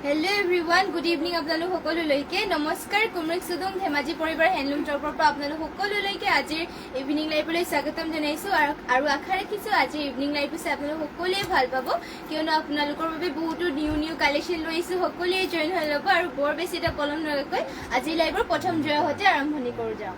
Hello everyone, good evening আপোনালোক সকলোলৈকে নমস্কাৰ কুমৰিক সুদুম ধেমাজি পৰিবাৰ হেণ্ডলুম টৰ্পৰ পৰা আপোনালোক সকলোলৈকে আজিৰ ইভিনিং লাইভলৈ স্বাগতম জনাইছো আৰু আশা ৰাখিছো আজিৰ ইভিনিং লাইভ চাই আপোনালোক সকলোৱে ভাল পাব কিয়নো আপোনালোকৰ বাবে বহুতো নিউ কালেকশ্যন লৈছো সকলোৱে জয়েন হৈ ল'ব আৰু বৰ বেছি এটা পলম নকৰাকৈ আজিৰ লাইভৰ প্ৰথম জয়ৰ সৈতে আৰম্ভণি কৰোঁ যাওঁ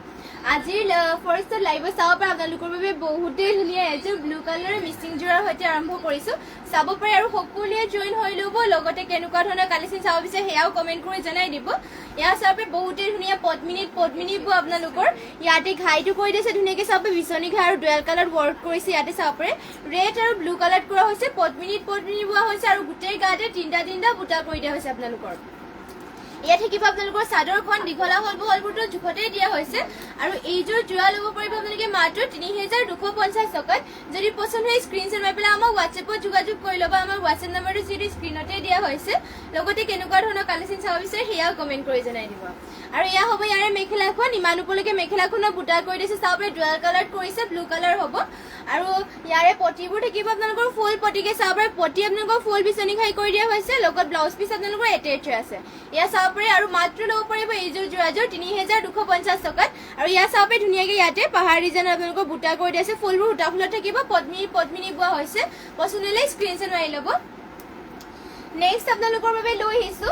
আজিৰ ফাৰ্ষ্ট লাইভ চাব পৰা আপোনালোকৰ বাবে বহুতেই ধুনীয়া এযোৰ ব্লু কালাৰৰ মিচিং যোৰাৰ সৈতে আৰম্ভ কৰিছো চাব পাৰে আৰু সকলোৱে জয়েন হৈ ল'ব লগতে কেনেকুৱা ধৰণৰ কালেকশ্যন চাব বিচাৰে সেয়াও কমেণ্ট কৰি জনাই দিব ইয়াৰ চাব পাৰে বহুতেই ধুনীয়া পদ্মিনী বো আপোনালোকৰ ইয়াতে ঘাইটো কৰি দিছে ধুনীয়াকৈ চাব পাৰে বিচনী ঘাই আৰু ডুৱেল কালাৰ ৱৰ্ক কৰিছে ইয়াতে চাব পাৰে ৰেড আৰু ব্লু কালাৰ কৰা হৈছে পদ্মিনী বোৱা হৈছে আৰু গোটেই গাতে তিনিটা বুটা কৰি দিয়া হৈছে আপোনালোকৰ ইয়াত থাকিব আপোনালোকৰ চাদৰখন দীঘলা হলবোৰটো জোখতেই দিয়া হৈছে আৰু এইযোৰ যোৰা ল'ব পাৰিব আপোনালোকে মাত্ৰ ৩২৫০ টকাত যদি পছন্দ হয় স্ক্ৰীনশ্বট মাৰি পেলাই আমাক হোৱাটছএপত যোগাযোগ কৰি ল'ব আমাৰ হোৱাটছএপ নম্বৰটো যিটো স্ক্ৰীনতে দিয়া হৈছে লগতে কেনেকুৱা ধৰণৰ কালেকশ্যন চাব বিচাৰে সেয়াও কমেণ্ট কৰি জনাই দিব আৰু এয়া হ'ব ইয়াৰে মেখেলাখন ইমান ওপৰলৈকে মেখেলাখনৰ বুটা কৰি দিছে চাব পাৰে ডুৱেল কালাৰ কৰিছে ব্লু কালাৰ হ'ব আৰু ইয়াৰে পটিবোৰ থাকিব আপোনালোকৰ ফুল পটিকে চাব পাৰে পটি আপোনালোকৰ ফুল বিচনী খাই কৰি দিয়া হৈছে লগত ব্লাউজ পিচ আপোনালোকৰ এটেচ আছে এয়া চাব পাৰে আৰু মাত্ৰ ল'ব পাৰিব এইযোৰ যোৰাযোৰ ৩২৫০ টকাত আৰু ইয়াৰ চাব পাৰে ধুনীয়াকৈ ইয়াতে পাহাৰ ডিজাইন আপোনালোকৰ বুটা কৰি দিয়া আছে ফুলবোৰ সূতা ফুলত থাকিব পদ্মিনী বোৱা হৈছে পচন্দ হ'লে স্ক্ৰীনশ্বট মাৰি ল'ব নেক্সট আপোনালোকৰ বাবে লৈ আহিছো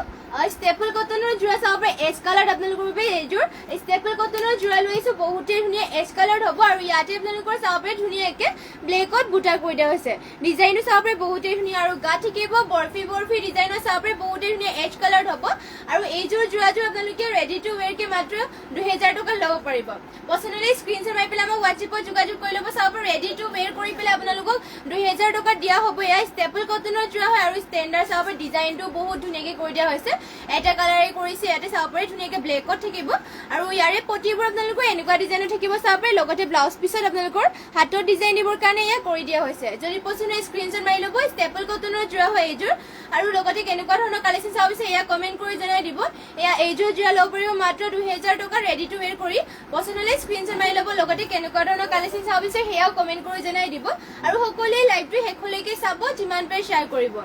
ষ্টেপল কটনৰ যোৰা চাব পাৰে এছ কালাৰ আপোনালোকৰ বাবে এইযোৰ ষ্টেপল কটনৰ যোৰা লৈ আহিছো বহুতেই ধুনীয়া এছ কালাৰ হ'ব আৰু ইয়াতে আপোনালোকৰ চাব পাৰে ধুনীয়াকৈ ব্লেকত বুটা কৰি দিয়া হৈছে ডিজাইনটো চাব পাৰে বহুতেই ধুনীয়া আৰু গা থাকিব বৰফি ডিজাইনৰ চাব পাৰে বহুতেই ধুনীয়া এছ কালাৰ হ'ব আৰু এইযোৰ যোৰাযোৰ আপোনালোকে ৰেডি টু ৱেৰকে মাত্ৰ ২০০০ টকাত ল'ব পাৰিব পচন্দ হ'লে স্ক্ৰীনশ্বট মাৰি পেলাই আমাক হোৱাটছএপত যোগাযোগ কৰি ল'ব চাব পাৰে ৰেডি টু ৱেৰ কৰি পেলাই আপোনালোকক ২০০০ টকাত দিয়া হ'ব এয়া ষ্টেপল কটনৰ যোৰা হয় আৰু ষ্টেণ্ডাৰ্ড চাব পাৰে ডিজাইনটো বহুত ধুনীয়াকৈ কৰি দিয়া হৈছে এটা কালাৰে কৰিছে ইয়াতে চাব পাৰে ধুনীয়াকৈ ব্লেকত থাকিব আৰু ইয়াৰে পটিবোৰ আপোনালোকৰ এনেকুৱা ডিজাইনত থাকিব চাব পাৰে লগতে ব্লাউজ পিছত আপোনালোকৰ হাতৰ ডিজাইন দিবৰ কাৰণে এয়া কৰি দিয়া হৈছে যদি পচন্দ হয় স্ক্ৰীনশ্বট মাৰি ল'ব ষ্টেপল কটনৰ যোৰা হয় এইযোৰ আৰু লগতে কেনেকুৱা ধৰণৰ কালেকশ্যন চাব বিচাৰে এয়া কমেণ্ট কৰি জনাই দিব এয়া এইযোৰ যোৰা ল'ব পাৰিব মাত্ৰ ২০০০ টকা ৰেডি টু ৱেৰ কৰি পচন্দ হ'লে স্ক্ৰীনশ্বট মাৰি ল'ব লগতে কেনেকুৱা ধৰণৰ কালেকশ্যন চাব বিচাৰে সেয়াও কমেণ্ট কৰি জনাই দিব আৰু সকলোৱে লাইভটো শেষলৈকে চাব যিমান পাৰে শ্বেয়াৰ কৰিব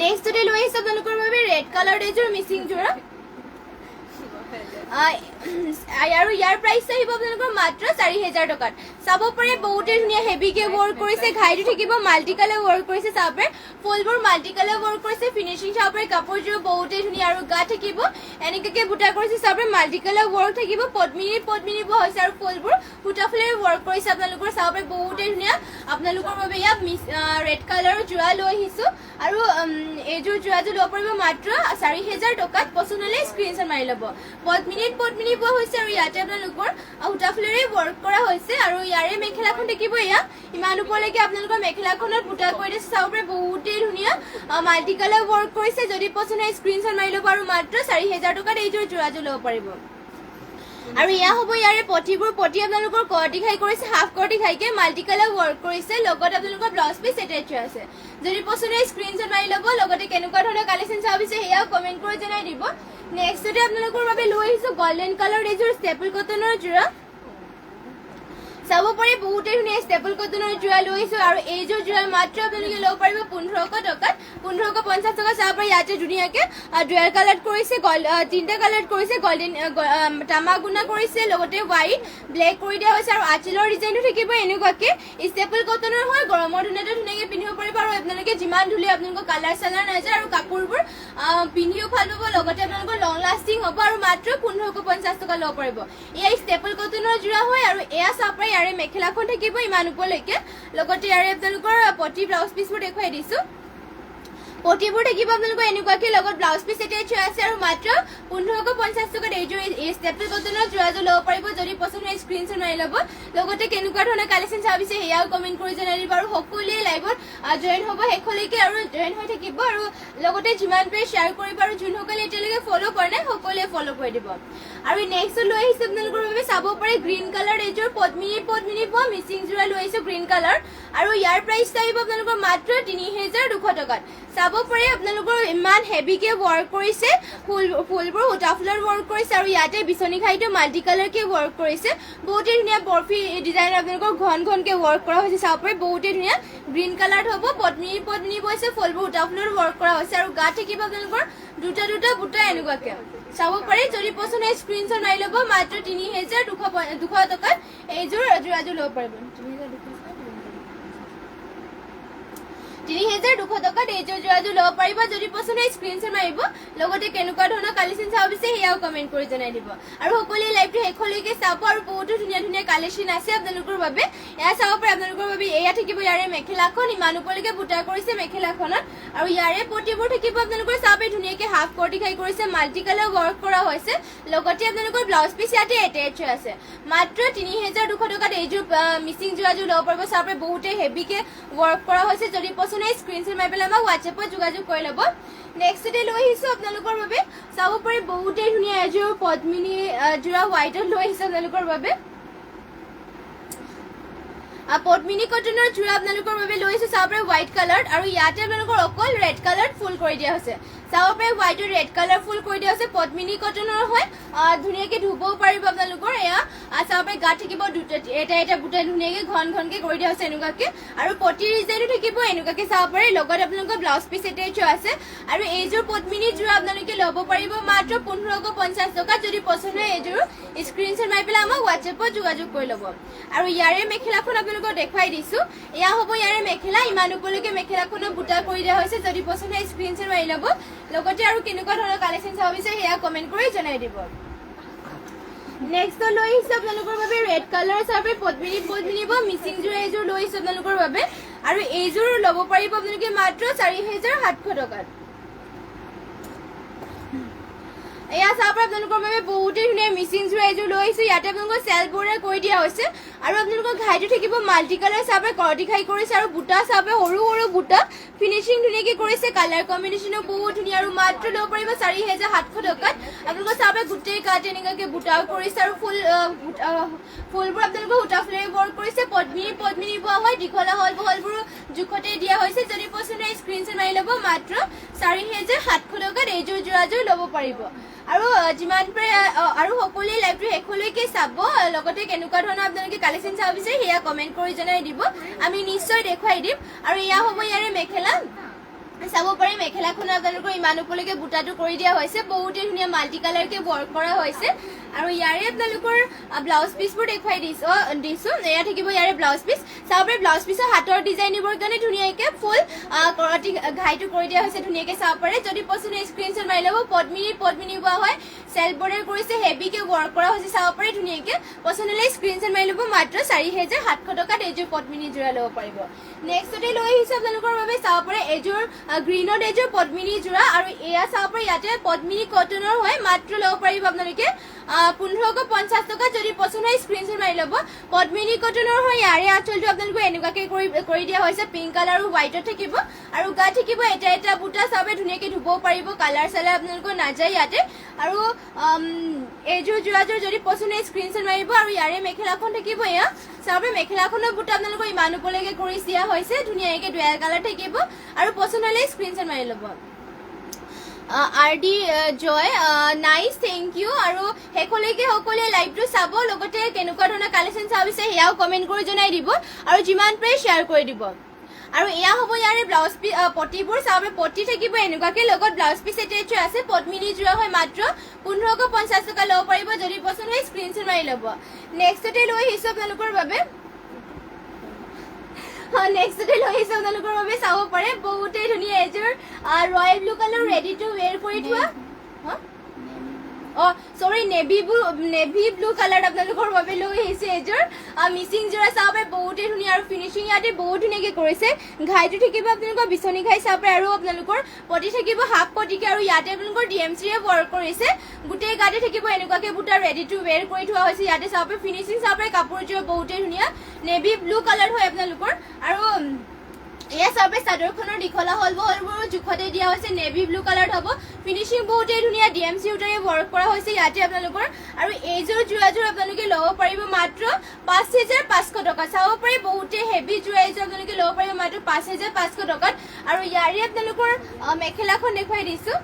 নেক্সট লৈ আহিছো আপোনালোকৰ বাবে ৰেড কালাৰ এযোৰ মিচিং যোৰা আৰু ইয়াৰ প্ৰাইচ আহিব আপোনালোকৰ মাত্ৰ ৪০০০ টকাত চাব পাৰে বহুতেই ধুনীয়া হেভিকে ৱৰ্ক কৰিছে ঘাইটো থাকিব মাল্টি কালাৰ ৱৰ্ক কৰিছে চাব পাৰে ফুলবোৰ মাল্টি কালাৰ ৱৰ্ক কৰিছে ফিনিচিং চাব পাৰে কাপোৰযোৰ বহুতেই ধুনীয়া আৰু গা থাকিব এনেকৈ বুটা কৰিছে চাব পাৰে মাল্টি কালাৰ ৱৰ্ক থাকিব পদ্মিনী বোৱা হৈছে আৰু ফুলবোৰ সূতা ফুলেৰে ৱৰ্ক কৰিছে আপোনালোকৰ চাব পাৰে বহুতেই ধুনীয়া আপোনালোকৰ বাবে ইয়াত ৰেড কালাৰৰ যোৰা লৈ আহিছো আৰু এইযোৰ যোৰাযোৰ ল'ব পাৰিব মাত্ৰ ৪০০০ টকাত পচন্দ হ'লে স্ক্ৰীনশ্বট মাৰি ল'ব পদ্মিনী বোৱা হৈছে আৰু ইয়াতে আপোনালোকৰ সূতা ফুলেৰে ৱৰ্ক কৰা হৈছে আৰু ইয়াৰে মেখেলাখন থাকিব এয়া ইমান ওপৰলৈকে আপোনালোকৰ মেখেলাখনত বুটা কৰি দিছে চাব পাৰে বহুতেই ধুনীয়া মাল্টি কালাৰ ৱৰ্ক কৰিছে যদি পচন্দ হয় স্ক্ৰীনশ্বট মাৰি ল'ব আৰু মাত্ৰ ৪০০০ টকাত এইযোৰ যোৰাযোৰ ল'ব পাৰিব আৰু এয়া হ'ব ইয়াৰে পটি আপোনালোকৰ কৰ্টি খাই কৰিছে হাফ কৰ্টি খাইকে মাল্টি কালাৰ ৱৰ্ক কৰিছে লগত আপোনালোকৰ ব্লাউজ পিচ এটেচ আছে যদি পচন্দ হয় স্ক্ৰীনশ্বট মাৰি ল'ব লগতে কেনেকুৱা ধৰণৰ কালেকশ্যন চাব বিচাৰে সেয়াও কমেণ্ট কৰি জনাই দিব নেক্সটতে আপোনালোকৰ বাবে লৈ আহিছো গল্ডেন কালাৰ এযোৰ ষ্টেপল কটনৰ যোৰা চাব পাৰে বহুতেই ধুনীয়া ষ্টেপল কটনৰ যোৰা লৈ আহিছো আৰু এইযোৰ যোৰা মাত্ৰ আপোনালোকে ল'ব পাৰিব ১৫০০ টকাত ১৫৫০ টকা চাব পাৰে ইয়াতে ধুনীয়াকৈ ডুৱেল কালাৰ কৰিছে তিনিটা কালাৰ কৰিছে গল্ডেন তামা গুণা কৰিছে লগতে হোৱাইট ব্লেক কৰি দিয়া হৈছে আৰু আঁচলৰ ডিজাইনটো থাকিব এনেকুৱাকৈ ষ্টেপল কটনৰ হয় গৰমৰ দিনতে ধুনীয়াকৈ পিন্ধিব পাৰিব আৰু আপোনালোকে যিমান ধুলে আপোনালোকৰ কালাৰ চালাৰ নাযায় আৰু কাপোৰবোৰ পিন্ধিও ভাল পাব লগতে আপোনালোকৰ লং লাষ্টিং হ'ব আৰু মাত্ৰ ১৫৫০ টকা ল'ব পাৰিব এয়া ষ্টেপল কটনৰ যোৰা হয় আৰু এয়া চাব পাৰে ইয়াৰে মেখেলাখন থাকিব ইমান ওপৰলৈকে লগতে ইয়াৰে আপোনালোকৰ পটি ব্লাউজ পিচবোৰ দেখুৱাই দিছো পটিবোৰ থাকিব আপোনালোকৰ এনেকুৱাকৈ লগত ব্লাউজ পিচ এটেচ আছে আৰু মাত্ৰ ১৫৫০ টকাত এইযোৰ ষ্টেপল কটনৰ যোৰাযোৰ ল'ব পাৰিব যদি পচন্দ হয় স্ক্ৰীনশ্বট মাৰি ল'ব লগতে কেনেকুৱা ধৰণৰ কালেকশ্যন চাব বিচাৰে সেয়াও কমেণ্ট কৰি জনাই দিব আৰু সকলোৱে লাইভত জইন হ'ব শেষলৈকে আৰু জইন হৈ থাকিব আৰু লগতে যিমান পাৰে শ্বেয়াৰ কৰিব আৰু যোনসকলে এতিয়ালৈকে ফ'ল' কৰা নাই সকলোৱে ফ'ল' কৰি দিব আৰু নেক্সট লৈ আহিছো আপোনালোকৰ বাবে চাব পাৰে গ্ৰীণ কালাৰ এইযোৰ পদ্মিনী বোৱা মিচিং যোৰা লৈ আহিছো গ্ৰীণ কালাৰ আৰু ইয়াৰ প্ৰাইচ আহিব আপোনালোকৰ মাত্ৰ ৩২০০ টকাত চাব পাৰে আপোনালোকৰ ইমান হেভিকে ৱৰ্ক কৰিছে ফুলবোৰ সূতা ফুলৰ ৱৰ্ক কৰিছে আৰু ইয়াতে বিচনী খাইটো মাল্টি কালাৰকে ৱৰ্ক কৰিছে বহুতেই ধুনীয়া বৰফি ডিজাইন আপোনালোকৰ ঘনকে ৱৰ্ক কৰা হৈছে চাব পাৰে বহুতেই ধুনীয়া গ্ৰীণ কালাৰ হ'ব পদ্মিনী বৈছে ফুলবোৰ সূতা ফুলৰ ৱৰ্ক ৱৰ্ক কৰা হৈছে আৰু গাত থাকিব আপোনালোকৰ দুটা দুটা বুটা এনেকুৱাকে চাব পাৰি যদি পছন্দ হয় স্ক্ৰীনশ্বট মাৰি ল'ব মাত্ৰ ৩,২০০ টকাত এইযোৰ যোৰাযোৰ ল'ব পাৰিব ৩,২০০ টকাত এইযোৰ যোৰাযোৰ ল'ব পাৰিব যদি পছন্দ হয় স্ক্ৰীনশ্বট মাৰিব লগতে কেনেকুৱা ধৰণৰ কালেকশ্যন চাব বিচাৰে সেয়াও কমেণ্ট কৰি জনাই দিব আৰু সকলোৱে লাইভটো শেষলৈকে চাব আৰু বহুতো ধুনীয়া ধুনীয়া কালেকশ্যন আছে আপোনালোকৰ বাবে এয়া চাব পাৰে আপোনালোকৰ বাবে এয়া থাকিব ইয়াৰে মেখেলাখন ইমান ওপৰলৈকে বুটা কৰিছে মেখেলাখনত আৰু ইয়াৰে পটিবোৰ থাকিব আপোনালোকৰ চাব পাৰে ধুনীয়াকৈ হাফ কটি খাই কৰিছে মাল্টি কালাৰ ৱৰ্ক কৰা হৈছে লগতে আপোনালোকৰ ব্লাউজ পিচ ইয়াতে এটেচ হৈ আছে মাত্ৰ ৩,২০০ টকাত এইযোৰ মিচিং যোৰাযোৰ ল'ব পাৰিব চাব পাৰে বহুতে হেভিকে ৱৰ্ক কৰা হৈছে যদি স্ক্ৰীনশ্বট মাৰি পেলাই আমাক হোৱাটছএপত যোগাযোগ কৰি ল'ব নেক্সটতে লৈ আহিছোঁ আপোনালোকৰ বাবে চাব পাৰি বহুতেই ধুনীয়া এযোৰ পদ্মিনী যোৰা হোৱাইটত লৈ আহিছোঁ আপোনালোকৰ বাবে পদ্মিনী কটনৰ যোৰা আপোনালোকৰ বাবে লৈ আহিছোঁ চাব পাৰে হোৱাইট কালাৰ আৰু ইয়াতে আপোনালোকৰ অকল ৰেড কালাৰ ফুল কৰি দিয়া হৈছে চাব পাৰে হোৱাইট আৰু ৰেড কালাৰ ফুল কৰি দিয়া হৈছে পদ্মিনী কটনৰ হয় ধুনীয়াকৈ ধুবও পাৰিব আপোনালোকৰ এয়া চাব পাৰে গাত থাকিব এটা এটা বুটা ধুনীয়াকৈ ঘনকৈ কৰি দিয়া হৈছে এনেকুৱাকৈ আৰু পটিৰ ডিজাইনো থাকিব এনেকুৱাকৈ চাব পাৰে লগত আপোনালোকৰ ব্লাউজ পিচ এটেচ আছে আৰু এইযোৰ পদ্মিনী যোৰা আপোনালোকে ল'ব পাৰিব মাত্ৰ ১৫৫০ টকাত যদি পছন্দ হয় এইযোৰ স্ক্ৰীনশ্বট মাৰি পেলাই আমাক হোৱাটছএপত যোগাযোগ কৰি ল'ব আৰু ইয়াৰে মেখেলাখন আপোনালোকক দেখুৱাই দিছোঁ এয়া হ'ব ইয়াৰে মেখেলা ইমান ওপৰলৈকে মেখেলাখনো বুটা কৰি দিয়া হৈছে যদি পছন্দ হয় স্ক্ৰীনশ্বট মাৰি ল'ব লগতে আৰু কেনেকুৱা ধৰণৰ কালেকশ্যন চাব বিচাৰে সেয়া কমেণ্ট কৰি জনাই দিব নেক্সট লৈ আহিছোঁ আপোনালোকৰ বাবে ৰেড কালাৰ চাবে পদ্মিনী মিচিং যোৰা এইযোৰ লৈ আহিছোঁ আপোনালোকৰ বাবে আৰু এইযোৰ ল'ব পাৰিব আপোনালোকে মাত্ৰ ৪,৭০০ টকাত এয়া চাব আপোনালোকৰ বাবে বহুতেই ধুনীয়া মিচিং যোৰা এইযোৰ লৈ আহিছোঁ ইয়াতে আপোনালোকৰ চেল্ফ বৰ্ডাৰ কৰি দিয়া হৈছে আৰু আপোনালোকৰ ঘাইটো থাকিব মাল্টি কালাৰ চাবে কৰটি খাই কৰিছে আৰু বুটা চাবে সৰু সৰু বুটা ফিনিচিং ধুনীয়াকৈ কৰিছে কালাৰ কম্বিনেশ্যনো বহুত ধুনীয়া আৰু মাত্ৰ ল'ব পাৰিব ৪,৭০০ টকাত আপোনালোকৰ চাবে গোটেই গাত এনেকুৱাকৈ বুটাও কৰিছে আৰু ফুলবোৰ আপোনালোকৰ সূতা ফুলেৰে ৱৰ্ক কৰিছে পদ্মিনী বোৱা হয় দীঘলা বহলবোৰো জোখতে দিয়া হৈছে যদি পছন্দ হয় স্ক্ৰীনশ্বট মাৰি ল'ব মাত্ৰ ৪,৭০০ টকাত এইযোৰ যোৰাযোৰ ল'ব পাৰিব আৰু যিমান পাৰে আৰু সকলোৱে লাইভটো শেষলৈকে চাব লগতে কেনেকুৱা ধৰণৰ আপোনালোকে কালেকশ্যন চাব বিচাৰে সেয়া কমেণ্ট কৰি জনাই দিব আমি নিশ্চয় দেখুৱাই দিম আৰু এয়া হ'ব ইয়াৰে মেখেলা চাব পাৰি মেখেলাখনত আপোনালোকৰ ইমান ওপৰলৈকে বুটাটো কৰি দিয়া হৈছে বহুতেই ধুনীয়া মাল্টি কালাৰকে ৱৰ্ক কৰা হৈছে আৰু ইয়াৰে আপোনালোকৰ ব্লাউজ পিচবোৰ দেখুৱাই দিছোঁ এয়া থাকিব ইয়াৰে ব্লাউজ পিচ চাব পাৰি ব্লাউজ পিচৰ হাতৰ ডিজাইন দিবৰ কাৰণে ধুনীয়াকৈ ফুল কৰটি ঘাইটো কৰি দিয়া হৈছে ধুনীয়াকৈ চাব পাৰে যদি পছন্দ স্ক্ৰীনশ্বট মাৰি ল'ব পদ্মিনী বোৱা হয় চেল্ফ বৰ্ডাৰ কৰিছে হেভিকৈ ৱৰ্ক কৰা হৈছে চাব পাৰি ধুনীয়াকৈ পছন্দ হ'লে স্ক্ৰীনশ্বট মাৰি ল'ব মাত্ৰ ৪,৭০০ টকাত এইযোৰ পদ্মিনী যোৰা ল'ব পাৰিব নেক্সটতে লৈ আহিছোঁ আপোনালোকৰ বাবে চাব পাৰে এইযোৰ গ্ৰীণত এইযোৰ পদ্মিনী যোৰা আৰু এয়া চাব পাৰে ইয়াতে পদ্মিনী কটনৰ হয় মাত্ৰ ল'ব পাৰিব আপোনালোকে ১৫৫০ টকা যদি পছন্দ হয় স্ক্ৰীনশ্বট মাৰি ল'ব পদ্মিনী কটনৰ হয় ইয়াৰে আঁচলটো আপোনালোকে এনেকুৱাকৈ কৰি দিয়া হৈছে পিংক কালাৰ আৰু হোৱাইটত থাকিব আৰু গাত থাকিব এটা এটা বুটা চাবে ধুনীয়াকৈ ধুবও পাৰিব কালাৰ চালাৰ আপোনালোকৰ নাযায় ইয়াতে আৰু এইযোৰ যোৰাযোৰ যদি পছন্দ হয় স্ক্ৰীনশ্বট মাৰিব আৰু ইয়াৰে মেখেলাখন থাকিব এয়া চাবে মেখেলাখনৰ বুটা আপোনালোকৰ ইমান ওপৰলৈকে কৰি দিয়া হৈছে ধুনীয়াকৈ ডুৱেল কালাৰ থাকিব আৰু পছন্দ হ'লে স্ক্ৰীনশ্বট মাৰি ল'ব RD Joy nice thank you আৰু শেষলৈকে সকলোৱে লাইভটো চাব লগতে কেনেকুৱা ধৰণৰ কালেকশ্যন চাব বিচাৰে সেয়াও কমেণ্ট কৰি জনাই দিব আৰু যিমান পাৰে শ্বেয়াৰ কৰি দিব আৰু এয়া হ'ব ইয়াৰে ব্লাউজ পিচ পটিবোৰ চাব পটি থাকিব এনেকুৱাকৈ লগত ব্লাউজ পিচ এটেচ আছে পদ্মিনী যোৰা হয় মাত্ৰ ১৫৫০ টকা ল'ব পাৰিব যদি পছন্দ হয় স্ক্ৰীনশ্বট মাৰি ল'ব নেক্সটতে লৈ আহিছোঁ আপোনালোকৰ বাবে নেক্সটতে লৈ আহিছোঁ আপোনালোকৰ বাবে চাব পাৰে বহুতেই ধুনীয়া এযোৰ royal blue colour ready to ৱেৰ কৰি থোৱা সৰি নেভি ব্লু কালাৰ আপোনালোকৰ বাবে লৈ আহিছে এযোৰ মিচিং যোৰা চাব পাৰে বহুতেই ধুনীয়া আৰু ফিনিচিং ইয়াতে বহুত ধুনীয়াকৈ কৰিছে ঘাইটো থাকিব আপোনালোকৰ বিচনী ঘাই চাব পাৰে আৰু আপোনালোকৰ পটি থাকিব হাফ পটিকে আৰু ইয়াতে আপোনালোকৰ DMCৰে ৱৰ্ক কৰিছে গোটেই গাতে থাকিব এনেকুৱাকৈ বুটা ৰেডি টু ৱেৰ কৰি থোৱা হৈছে ইয়াতে চাব পাৰে ফিনিচিং চাব পাৰে কাপোৰযোৰ বহুতেই ধুনীয়া নেভি ব্লু কালাৰ হয় আপোনালোকৰ আৰু এয়া চাব পাৰে চাদৰখনৰ দীঘলা বহলবোৰো জোখতে দিয়া হৈছে নেভি ব্লু কালাৰ হ'ব ফিনিচিং বহুতেই ধুনীয়া DMC সূতাৰে ৱৰ্ক কৰা হৈছে ইয়াতে আপোনালোকৰ আৰু এইযোৰ যোৰাযোৰ আপোনালোকে ল'ব পাৰিব মাত্ৰ ৫,৫০০ টকা চাব পাৰি বহুতেই হেভি যোৰা এইযোৰ আপোনালোকে ল'ব পাৰিব মাত্ৰ ৫,৫০০ টকাত আৰু ইয়াৰে আপোনালোকৰ মেখেলাখন দেখুৱাই দিছোঁ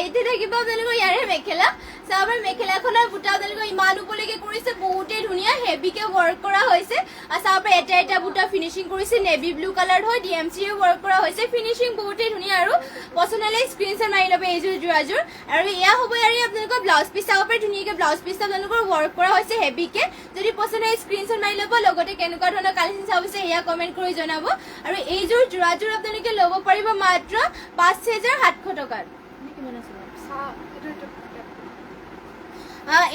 এইটো থাকিব আপোনালোকৰ ইয়াৰে মেখেলা চাব মেখেলাখনৰ বুটা আপোনালোকৰ ইমান ওপৰলৈকে কৰিছে বহুতেই ধুনীয়া হেভিকে ৱৰ্ক কৰা হৈছে চাব এটা এটা বুটা ফিনিচিং কৰিছে নেভি ব্লু কালাৰ হয় ডিএমচি ৱৰ্ক কৰা হৈছে ফিনিচিং বহুতেই ধুনীয়া আৰু পছন্দ হ'লে স্ক্ৰীনশ্বট মাৰি ল'ব এইযোৰ যোৰাযোৰ আৰু এয়া হ'ব ইয়াৰে আপোনালোকৰ ব্লাউজ পিচ চাব পাৰে ধুনীয়াকৈ ব্লাউজ পিচটো আপোনালোকৰ ৱৰ্ক কৰা হৈছে হেভিকে যদি পছন্দ হয় স্ক্ৰীনশ্বট মাৰি ল'ব লগতে কেনেকুৱা ধৰণৰ কালেকশ্যন চাব বিচাৰে এয়া কমেণ্ট কৰি জনাব আৰু এইযোৰ যোৰাযোৰ আপোনালোকে ল'ব পাৰিব মাত্ৰ ৫,৭০০ টকাত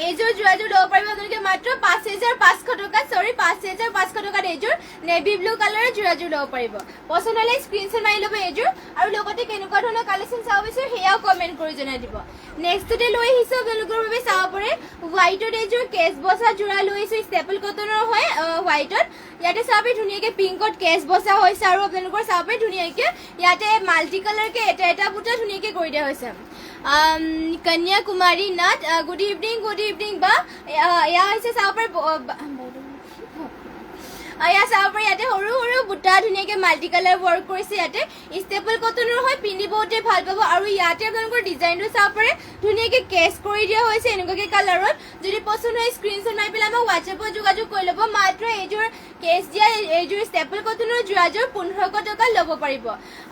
এইযোৰ যোৰাযোৰ ল'ব পাৰিব আপোনালোকে মাত্ৰ ৫,৫০০ টকাত ৫,৫০০ টকাত এইযোৰ নেভি ব্লু কালাৰৰ যোৰাযোৰ ল'ব পাৰিব পছন্দ হ'লে স্ক্ৰীনশ্বট মাৰি ল'ব এইযোৰ আৰু লগতে কেনেকুৱা ধৰণৰ কালেকশ্যন চাব বিচাৰে সেয়াও কমেণ্ট কৰি জনাই দিব নেক্সটতে লৈ আহিছোঁ আপোনালোকৰ বাবে চাব পাৰে হোৱাইটত এইযোৰ কেচ বচা যোৰা লৈ আহিছোঁ ষ্টেপল কটনৰ হয় হোৱাইটত ইয়াতে চাব পাৰে ধুনীয়াকৈ পিংকত কেচ বচা হৈছে আৰু আপোনালোকৰ চাব পাৰে ধুনীয়াকৈ ইয়াতে মাল্টি কালাৰকৈ এটা এটা বুটা ধুনীয়াকৈ কৰি দিয়া হৈছে কন্যাকুমাৰী নাট গুড ইভিনিং বা এয়া হৈছে চাব পাৰে এয়া চাব পাৰে ইয়াতে সৰু সৰু বুটা ধুনীয়াকৈ মাল্টি কালাৰ ৱৰ্ক কৰিছে ইয়াতে ষ্টেপল কটনৰ হয় পিন্ধি বহুতে ভাল পাব আৰু ইয়াতে আপোনালোকৰ ডিজাইনটো চাব পাৰে ধুনীয়াকৈ কেচ কৰি দিয়া হৈছে এনেকুৱাকৈ কালাৰত যদি পচন্দ হয় স্ক্ৰীনশ্বট মাৰি পেলাই আমাক হোৱাটছএপত যোগাযোগ কৰি ল'ব মাত্ৰ এইযোৰ কেচ দিয়া এইযোৰ ষ্টেপল কটনৰ যোৰাযোৰ ১৫০০ টকা ল'ব পাৰিব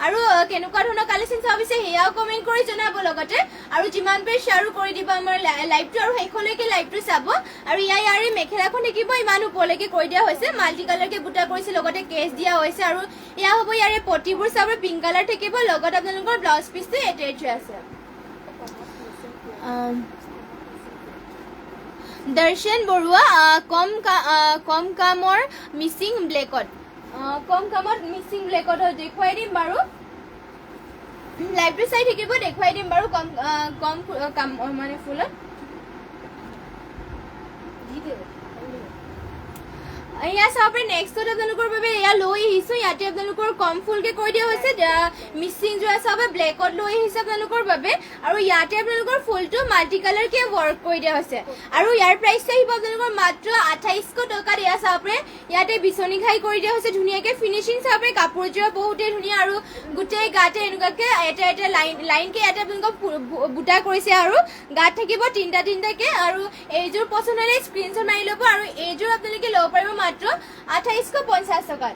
আৰু কেনেকুৱা ধৰণৰ কালেকশ্যন চাব বিচাৰে সেয়াও কমেণ্ট কৰি জনাব লগতে আৰু যিমান পাৰে শ্বেয়াৰো কৰি দিব আমাৰ লাইভটো আৰু শেষলৈকে লাইভটো চাব আৰু ইয়াৰে মেখেলাখন দেখিব ইমান ওপৰলৈকে কৰি দিয়া হৈছে মাল্টি কালাৰকে বুটা কৰিছে লগতে কেচ দিয়া হৈছে আৰু এয়া হ'ব ইয়াৰে পটিবোৰ চাব পিংক কালাৰ থাকিব লগত আপোনালোকৰ ব্লাউজ পিচটো এটেচ আছে দৰ্শন বৰুৱা কম কামৰ মিচিং ব্লেকত দেখুৱাই দিম বাৰু লাইভটো চাই থাকিব দেখুৱাই দিম বাৰু কম কাম মানে ফুলত এয়া চাব পাৰে নেক্সটত আপোনালোকৰ বাবে এয়া লৈ আহিছোঁ ইয়াতে আপোনালোকৰ কম ফুলকে কৰি দিয়া হৈছে মিচিং যোৰা চাব ব্লেকত লৈ আহিছে আপোনালোকৰ বাবে আৰু ইয়াতে আপোনালোকৰ ফুলটো মাল্টি কালাৰকে ৱৰ্ক কৰি দিয়া হৈছে আৰু ইয়াৰ প্ৰাইচটো আহিব আপোনালোকৰ মাত্ৰ ২৮০০ টকাত এয়া চাব পাৰে ইয়াতে বিচনী ঘাই কৰি দিয়া হৈছে ধুনীয়াকৈ ফিনিচিং চাব পাৰে কাপোৰযোৰা বহুতেই ধুনীয়া আৰু গোটেই গাতে এনেকুৱাকৈ এটা এটা লাইনকৈ ইয়াতে আপোনালোকৰ বুটা কৰিছে আৰু গাত থাকিব তিনিটাকৈ আৰু এইযোৰ পচন্দ হ'লে স্ক্ৰীনশ্বট মাৰি ল'ব আৰু এইযোৰ আপোনালোকে ল'ব পাৰিব মাত্ৰ ২৮৫০ টকাত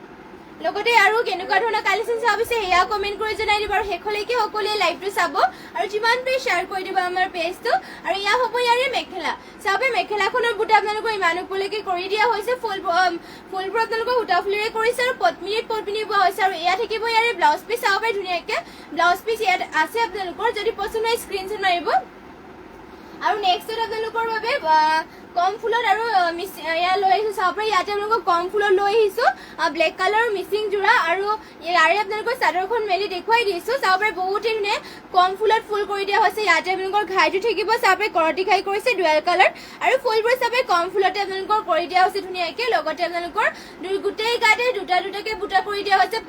লগতে আৰু কেনেকুৱা ধৰণৰ কালেকশ্যন চাব বিচাৰে সেয়া কমেণ্ট কৰি জনাই দিব আৰু শেষলৈকে সকলোৱে লাইভটো চাব আৰু যিমান পাৰে শ্বেয়াৰ কৰি দিব আমাৰ পেজটো আৰু এয়া হ'ব ইয়াৰে মেখেলা চাব মেখেলাখনৰ বুটা আপোনালোকৰ ইমান ওপৰলৈকে কৰি দিয়া হৈছে ফুলবোৰ আপোনালোকৰ সূতা ফুলেৰে কৰিছে আৰু পদ্মিনী বোৱা হৈছে আৰু এয়া থাকিব ইয়াৰে ব্লাউজ পিচ চাব পাৰে ধুনীয়াকৈ ব্লাউজ পিচ ইয়াত আছে আপোনালোকৰ যদি পচন্দ হয় স্ক্ৰীনশ্বট মাৰিব আৰু নেক্সটত আপোনালোকৰ বাবে কম ফুলত আৰু এয়া লৈ আহিছোঁ চাব পাৰে ইয়াতে আপোনালোকক কম ফুলত লৈ আহিছোঁ ব্লেক কালাৰ মিচিং যোৰা আৰু ইয়াৰে আপোনালোকৰ চাদৰখন মেলি দেখুৱাই দিছোঁ চাব পাৰে বহুতেই ধুনীয়া কম ফুলত ফুল কৰি দিয়া হৈছে ইয়াতে আপোনালোকৰ ঘাইটো থাকিব চাব পাৰে কৰতি ঘাই কৰিছে ডুৱেল কালাৰ আৰু ফুলবোৰ চাব পাৰে কম ফুলতে আপোনালোকৰ কৰি দিয়া হৈছে ধুনীয়াকৈ লগতে আপোনালোকৰ গোটেই গাতে দুটাকৈ বুটা কৰি দিয়া হৈছে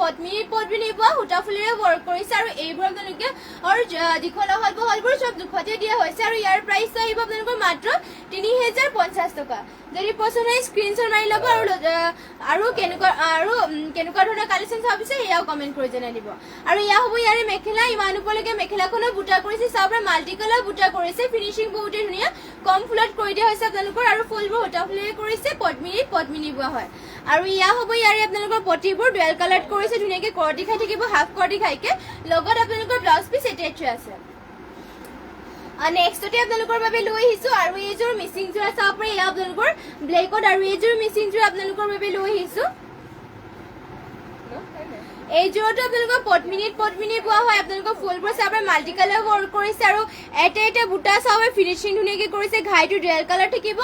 পদ্মিনী বোৱা সূতা ফুলেৰে ৱৰ্ক কৰিছে আৰু এইবোৰ আপোনালোকে আৰু দীঘল বহলবোৰ চব জোখতে দিয়া হৈছে আৰু ইয়াৰ প্ৰাইচটো আহিব আপোনালোকৰ মাত্ৰ ৩,০৫০ টকা যদি পচন্দ হয় স্ক্ৰীনশ্বট মাৰি ল'ব আৰু কেনেকুৱা ধৰণৰ কালেকশ্যন চাব বিচাৰে সেয়াও কমেণ্ট কৰি জনাই দিব আৰু এয়া হ'ব ইয়াৰে মেখেলা ইমান ওপৰলৈকে মেখেলাখনত বুটা কৰিছে চাব পাৰে মাল্টি কালাৰ বুটা কৰিছে ফিনিচিং বহুতেই ধুনীয়া কম ফুলত কৰি দিয়া হৈছে আপোনালোকৰ আৰু ফুলবোৰ সূতা ফুলেৰে কৰিছে পদ্মিনী বোৱা হয় আৰু এয়া হ'ব ইয়াৰে আপোনালোকৰ পটিবোৰ ডুৱেল কালাৰত কৰিছে ধুনীয়াকৈ কৰতি খাই থাকিব হাফ কৰতি খাইকে লগত আপোনালোকৰ ব্লাউজ পিচ এটেচ আছে নেক্সটতে আপোনালোকৰ বাবে লৈ আহিছোঁ আৰু এইযোৰ মিচিং যোৰা চাব পাৰে এয়া আপোনালোকৰ ব্লেকত আৰু এইযোৰ মিচিং যোৰা আপোনালোকৰ বাবে লৈ আহিছোঁ এইযোৰতো আপোনালোকৰ পদ্মিনী বোৱা হয় আপোনালোকৰ ফুলবোৰ চাব পাৰে মাল্টি কালাৰ ৱৰ্ক কৰিছে আৰু এটা এটা বুটা চাব পাৰে ফিনিচিং ধুনীয়াকৈ কৰিছে ঘাইটো ডুৱেল কালাৰ থাকিব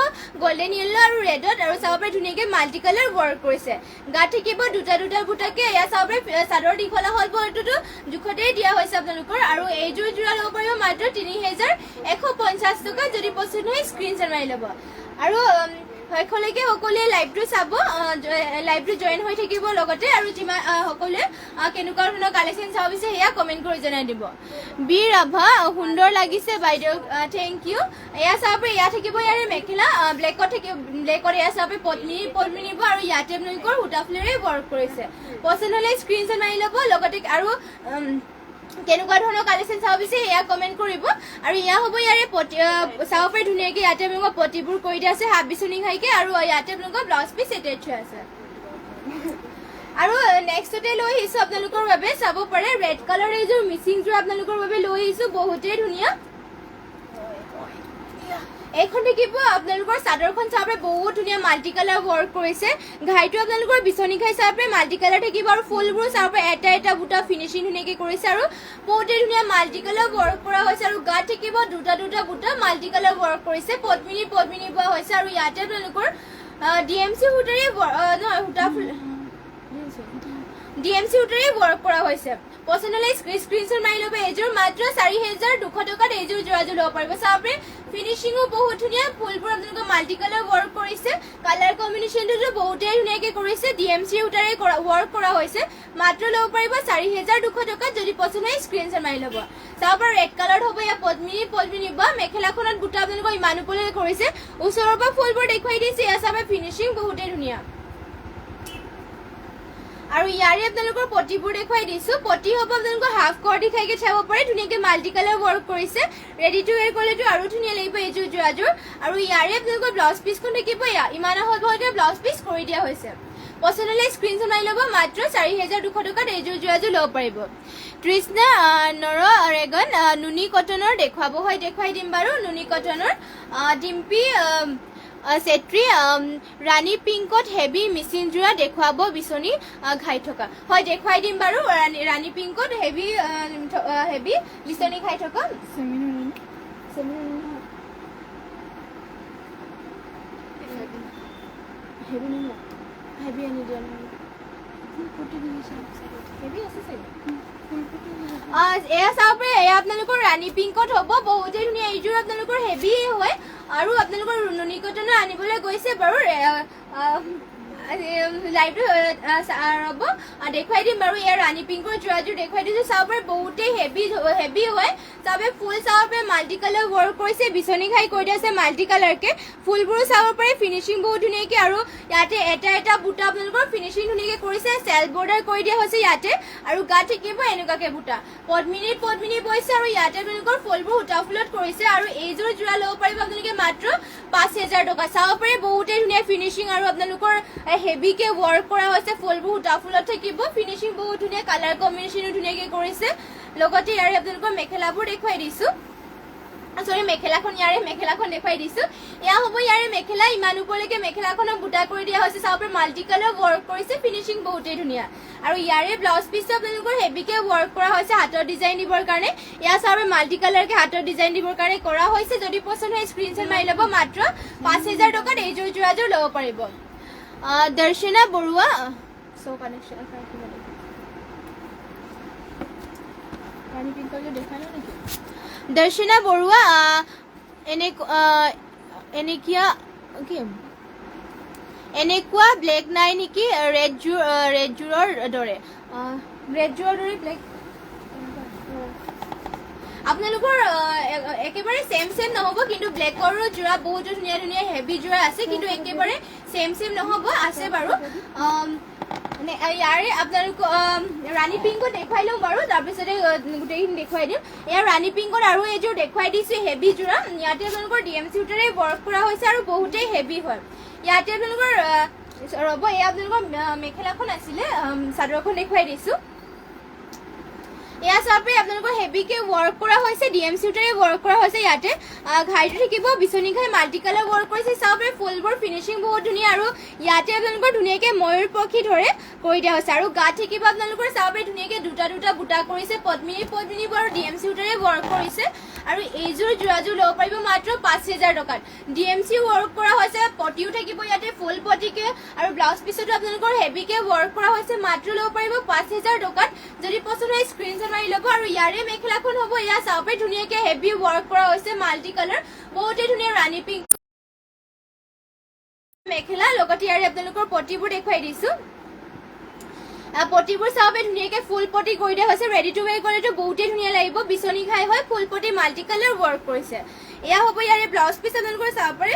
গল্ডেন য়েল্লো আৰু ৰেডত আৰু চাব পাৰে ধুনীয়াকৈ মাল্টি কালাৰ ৱৰ্ক কৰিছে গাত থাকিব দুটা বুটাকৈ এয়া চাব পাৰে চাদৰ দীঘলা হ'ল বৰটোতো জোখতেই দিয়া হৈছে আপোনালোকৰ আৰু এইযোৰ যোৰা ল'ব পাৰিব মাত্ৰ ৩,১৫০ টকা যদি পচন্দ হয় স্ক্ৰীনশ্বট মাৰি ল'ব আৰু শেষলৈকে সকলোৱে লাইভটো চাব লাইভটো জইন হৈ থাকিব লগতে আৰু যিমান সকলোৱে কেনেকুৱা ধৰণৰ কালেকশ্যন চাব বিচাৰে সেয়া কমেণ্ট কৰি জনাই দিব বীৰ ৰাভা সুন্দৰ লাগিছে বাইদেউ থেংক ইউ এয়া চাব পাৰে এয়া থাকিব ইয়াৰে মেখেলা ব্লেকত এয়া চাব পাৰে পদ্মিনী বোৱা আৰু ইয়াতে আপোনালোকৰ সূতা ফুলেৰে ৱৰ্ক কৰিছে পচন্দ হ'লে স্ক্ৰীনশ্বট মাৰি ল'ব লগতে আৰু কেনেকুৱা ধৰণৰ কালেকশ্যন চাব বিচাৰে এয়া কমেণ্ট কৰিব আৰু এয়া হ'ব ইয়াৰে চাব পাৰি ধুনীয়াকৈ ইয়াতে আপোনালোকৰ পটিবোৰ কৰি দিয়া আছে হাফ বিচনী খাইকে আৰু ইয়াতে আপোনালোকৰ ব্লাউজ পিচ এটেচ হৈ আছে আৰু নেক্সটতে লৈ আহিছোঁ আপোনালোকৰ বাবে চাব পাৰে ৰেড কালাৰ এইযোৰ মিচিংযোৰ আপোনালোকৰ বাবে লৈ আহিছোঁ বহুতেই ধুনীয়া এইখন দেখিব আপোনালোকৰ চাদৰখন চাব পাৰে বহুত ধুনীয়া মাল্টি কালাৰ ৱৰ্ক কৰিছে ঘাইটো আপোনালোকৰ বিচনী খাই চাব পাৰে মাল্টি কালাৰ থাকিব আৰু ফুলবোৰ চাব পাৰে এটা এটা বুটা ফিনিচিং ধুনীয়াকৈ কৰিছে আৰু বহুতেই ধুনীয়া মাল্টি কালাৰ ৱৰ্ক কৰা হৈছে আৰু গাত থাকিব দুটা দুটা বুটা মাল্টি কালাৰ ৱৰ্ক কৰিছে পদ্মিনী পদ্মিনী বোৱা হৈছে আৰু ইয়াতে আপোনালোকৰ DMC সূতাৰে নহয় সূতা DMC সূতাৰে ৱৰ্ক কৰা হৈছে পছন্দ স্ক্ৰীনশ্বট মাৰি ল'ব এইযোৰ মাত্ৰ 4200 টকাত এইযোৰ যোৰাযোৰ ল'ব পাৰিব চাব পাৰে ফিনিচিঙো বহুত ধুনীয়া ফুলবোৰ আপোনালোকৰ মাল্টি কালাৰ ৱৰ্ক কৰিছে কালাৰ কম্বিনেশ্যনটো বহুতেই ধুনীয়াকৈ কৰিছে DMC সূতাৰে ৱৰ্ক কৰা হৈছে মাত্ৰ ল'ব পাৰিব 4200 টকাত যদি পছন্দ হয় স্ক্ৰীনশ্বট মাৰি ল'ব চাব পাৰে ৰেড কালাৰ হ'ব ইয়াত পদ্মিনী পদ্মিনী বা মেখেলাখনত বুটা আপোনালোকৰ ইমান ওপৰলৈ কৰিছে ওচৰৰ পৰা ফুলবোৰ দেখুৱাই দিছে এয়া চাব ফিনিচিং বহুতেই ধুনীয়া আৰু ইয়াৰে আপোনালোকৰ পটিবোৰ দেখুৱাই দিছো পটি হ'ব আপোনালোকৰ হাফ কৰ্টি খাইকে চাব পাৰে ধুনীয়াকৈ মাল্টি কালাৰ ৱৰ্ক কৰিছে ৰেডি টু ৱেৰ কৰিলেতো আৰু ধুনীয়া লাগিব এইযোৰ যোৰাযোৰ আৰু ইয়াৰে আপোনালোকৰ ব্লাউজ পিচখন থাকিব ইমান আহলকৈ ব্লাউজ পিচ কৰি দিয়া হৈছে পছন্দ হ'লে স্ক্ৰীনশ্বট মাৰি ল'ব মাত্ৰ 4200 টকাত এইযোৰ যোৰাযোৰ ল'ব পাৰিব তৃষ্ণা নৰ ৰেগন নুনি কটনৰ দেখুৱাই দিম বাৰু নুনি কটনৰ ডিম্পি চেত্ৰী ৰাণী পিংকত হেভি মেচিন যোৰা দেখুৱাব বিচনী ঘাই থকা হয় দেখুৱাই দিম বাৰু ৰাণী পিংকত হেভি বিচনী ঘাই থকা এয়া চাব পাৰে এয়া আপোনালোকৰ ৰাণী পিংকত হ'ব বহুতেই ধুনীয়া এইযোৰ আপোনালোকৰ হেভি হয় আৰু আপোনালোকৰ নুনি কটনৰ আনিবলৈ গৈছে বাৰু লাইভটো ৰ'ব দেখুৱাই দিম বাৰু ইয়াৰ ৰাণী পিংকৰ যোৰাযোৰ দেখুৱাই দিছোঁ চাব পাৰে বহুতেই হেভি হয় চাব ফুল চাব পাৰে মাল্টি কালাৰ ৱৰ্ক কৰিছে বিচনী খাই কৰি দিয়া আছে মাল্টি কালাৰকে ফুলবোৰো চাব পাৰে ফিনিচিং বহুত ধুনীয়াকৈ আৰু ইয়াতে এটা এটা বুটা আপোনালোকৰ ফিনিচিং ধুনীয়াকৈ কৰিছে চেল্ফ বৰ্ডাৰ কৰি দিয়া হৈছে ইয়াতে আৰু গাত থাকিব এনেকুৱাকৈ বুটা পদ্মিনী বৈছে আৰু ইয়াতে আপোনালোকৰ ফুলবোৰ সূতা ফুলত কৰিছে আৰু এইযোৰ যোৰা ল'ব পাৰিব আপোনালোকে মাত্ৰ 5000 টকা চাব পাৰে বহুতেই ধুনীয়া ফিনিচিং আৰু আপোনালোকৰ হেভিকে ৱৰ্ক কৰা হৈছে ফুলবোৰ সূতা ফুলত থাকিব ফিনিচিং বহুত ধুনীয়া কালাৰ কম্বিনেশ্যনো ধুনীয়াকৈ কৰিছে লগতে ইয়াৰে আপোনালোকৰ মেখেলাবোৰ দেখুৱাই দিছোঁ মেখেলাখন দেখুৱাই দিছোঁ এয়া হ'ব ইয়াৰে মেখেলা ইমান ওপৰলৈকে মেখেলাখনক বুটা কৰি দিয়া হৈছে চাব পাৰে মাল্টি কালাৰ ৱৰ্ক কৰিছে ফিনিচিং বহুতেই ধুনীয়া আৰু ইয়াৰে ব্লাউজ পিচটো আপোনালোকৰ হেভিকে ৱৰ্ক কৰা হৈছে হাতৰ ডিজাইন দিবৰ কাৰণে এয়া চাব পাৰে মাল্টি কালাৰকে হাতৰ ডিজাইন দিবৰ কাৰণে কৰা হৈছে যদি পছন্দ হয় স্ক্ৰীনশ্বট মাৰি ল'ব মাত্ৰ 5000 টকাত এইযোৰ যোৰাযোৰ ল'ব পাৰিব দৰ্শনা বৰুৱা দৰ্শনা বৰুৱা এনেকুৱা ব্লেক নাই নেকি ৰেড জোৰৰ দৰে ব্লেক আপোনালোকৰ একেবাৰে সেম নহ'ব কিন্তু ব্লেকৰো যোৰা বহুত ধুনীয়া ধুনীয়া হেভি যোৰা আছে কিন্তু একেবাৰে সেম নহ'ব আছে বাৰু ইয়াৰে আপোনালোকৰ ৰাণী পিংকত দেখুৱাই লওঁ বাৰু তাৰপিছতে গোটেইখিনি দেখুৱাই দিম ইয়াৰ ৰাণী পিংকত আৰু এইযোৰ দেখুৱাই দিছোঁ হেভি যোৰা ইয়াতে আপোনালোকৰ DMC সূতাৰে ৱৰ্ক কৰা হৈছে আৰু বহুতেই হেভি হয় ইয়াতে আপোনালোকৰ ৰ'ব এয়া আপোনালোকৰ মেখেলাখন আছিলে চাদৰখন দেখুৱাই দিছোঁ এয়া চাব পাৰে আপোনালোকৰ হেভিকে ৱৰ্ক কৰা হৈছে DMC সূতাৰে ৱৰ্ক কৰা হৈছে ইয়াতে ঘাইটো থাকিব বিচনী ঘাই মাল্টি কালাৰ ৱৰ্ক কৰিছে চাব পাৰে ফুলবোৰ ফিনিচিং বহুত ধুনীয়া আৰু ইয়াতে আপোনালোকৰ ধুনীয়াকৈ ময়ূৰ পক্ষী ধৰে কৰি দিয়া হৈছে আৰু গাত থাকিব আপোনালোকৰ চাব পাৰে ধুনীয়াকৈ দুটা দুটা বুটা কৰিছে পদ্মিনীবোৰ আৰু DMC সূতাৰে ৱৰ্ক কৰিছে আৰু এইযোৰ যোৰাযোৰ ল'ব পাৰিব মাত্ৰ 5000 টকাত DMC ৱৰ্ক কৰা হৈছে পটিও থাকিব ইয়াতে ফুল পটিকে আৰু ব্লাউজ পিছতো আপোনালোকৰ হেভিকে ৱৰ্ক কৰা হৈছে মাত্ৰ ল'ব পাৰিব 5000 টকাত যদি পছন্দ হয় স্ক্ৰীনশ্বট মাৰি ল'ব আৰু ইয়াৰে মেখেলাখন হ'ব এয়া চাব পাৰে ধুনীয়াকৈ হেভি ৱৰ্ক কৰা হৈছে মাল্টি কালাৰ বহুতেই ধুনীয়া ৰাণী পিংক মেখেলা লগতে ইয়াৰে আপোনালোকৰ পটিবোৰ দেখুৱাই দিছোঁ পটিবোৰ চাব পাৰে ধুনীয়াকৈ ফুল পটি কৰি দিয়া হৈছে ৰেডি টু ৱেৰ কৰিলেতো বহুতেই ধুনীয়া লাগিব বিচনী ঘাই হয় ফুল পটি মাল্টি কালাৰ ৱৰ্ক কৰিছে এয়া হ'ব ইয়াৰে ব্লাউজ পিচ আপোনালোকৰ চাব পাৰে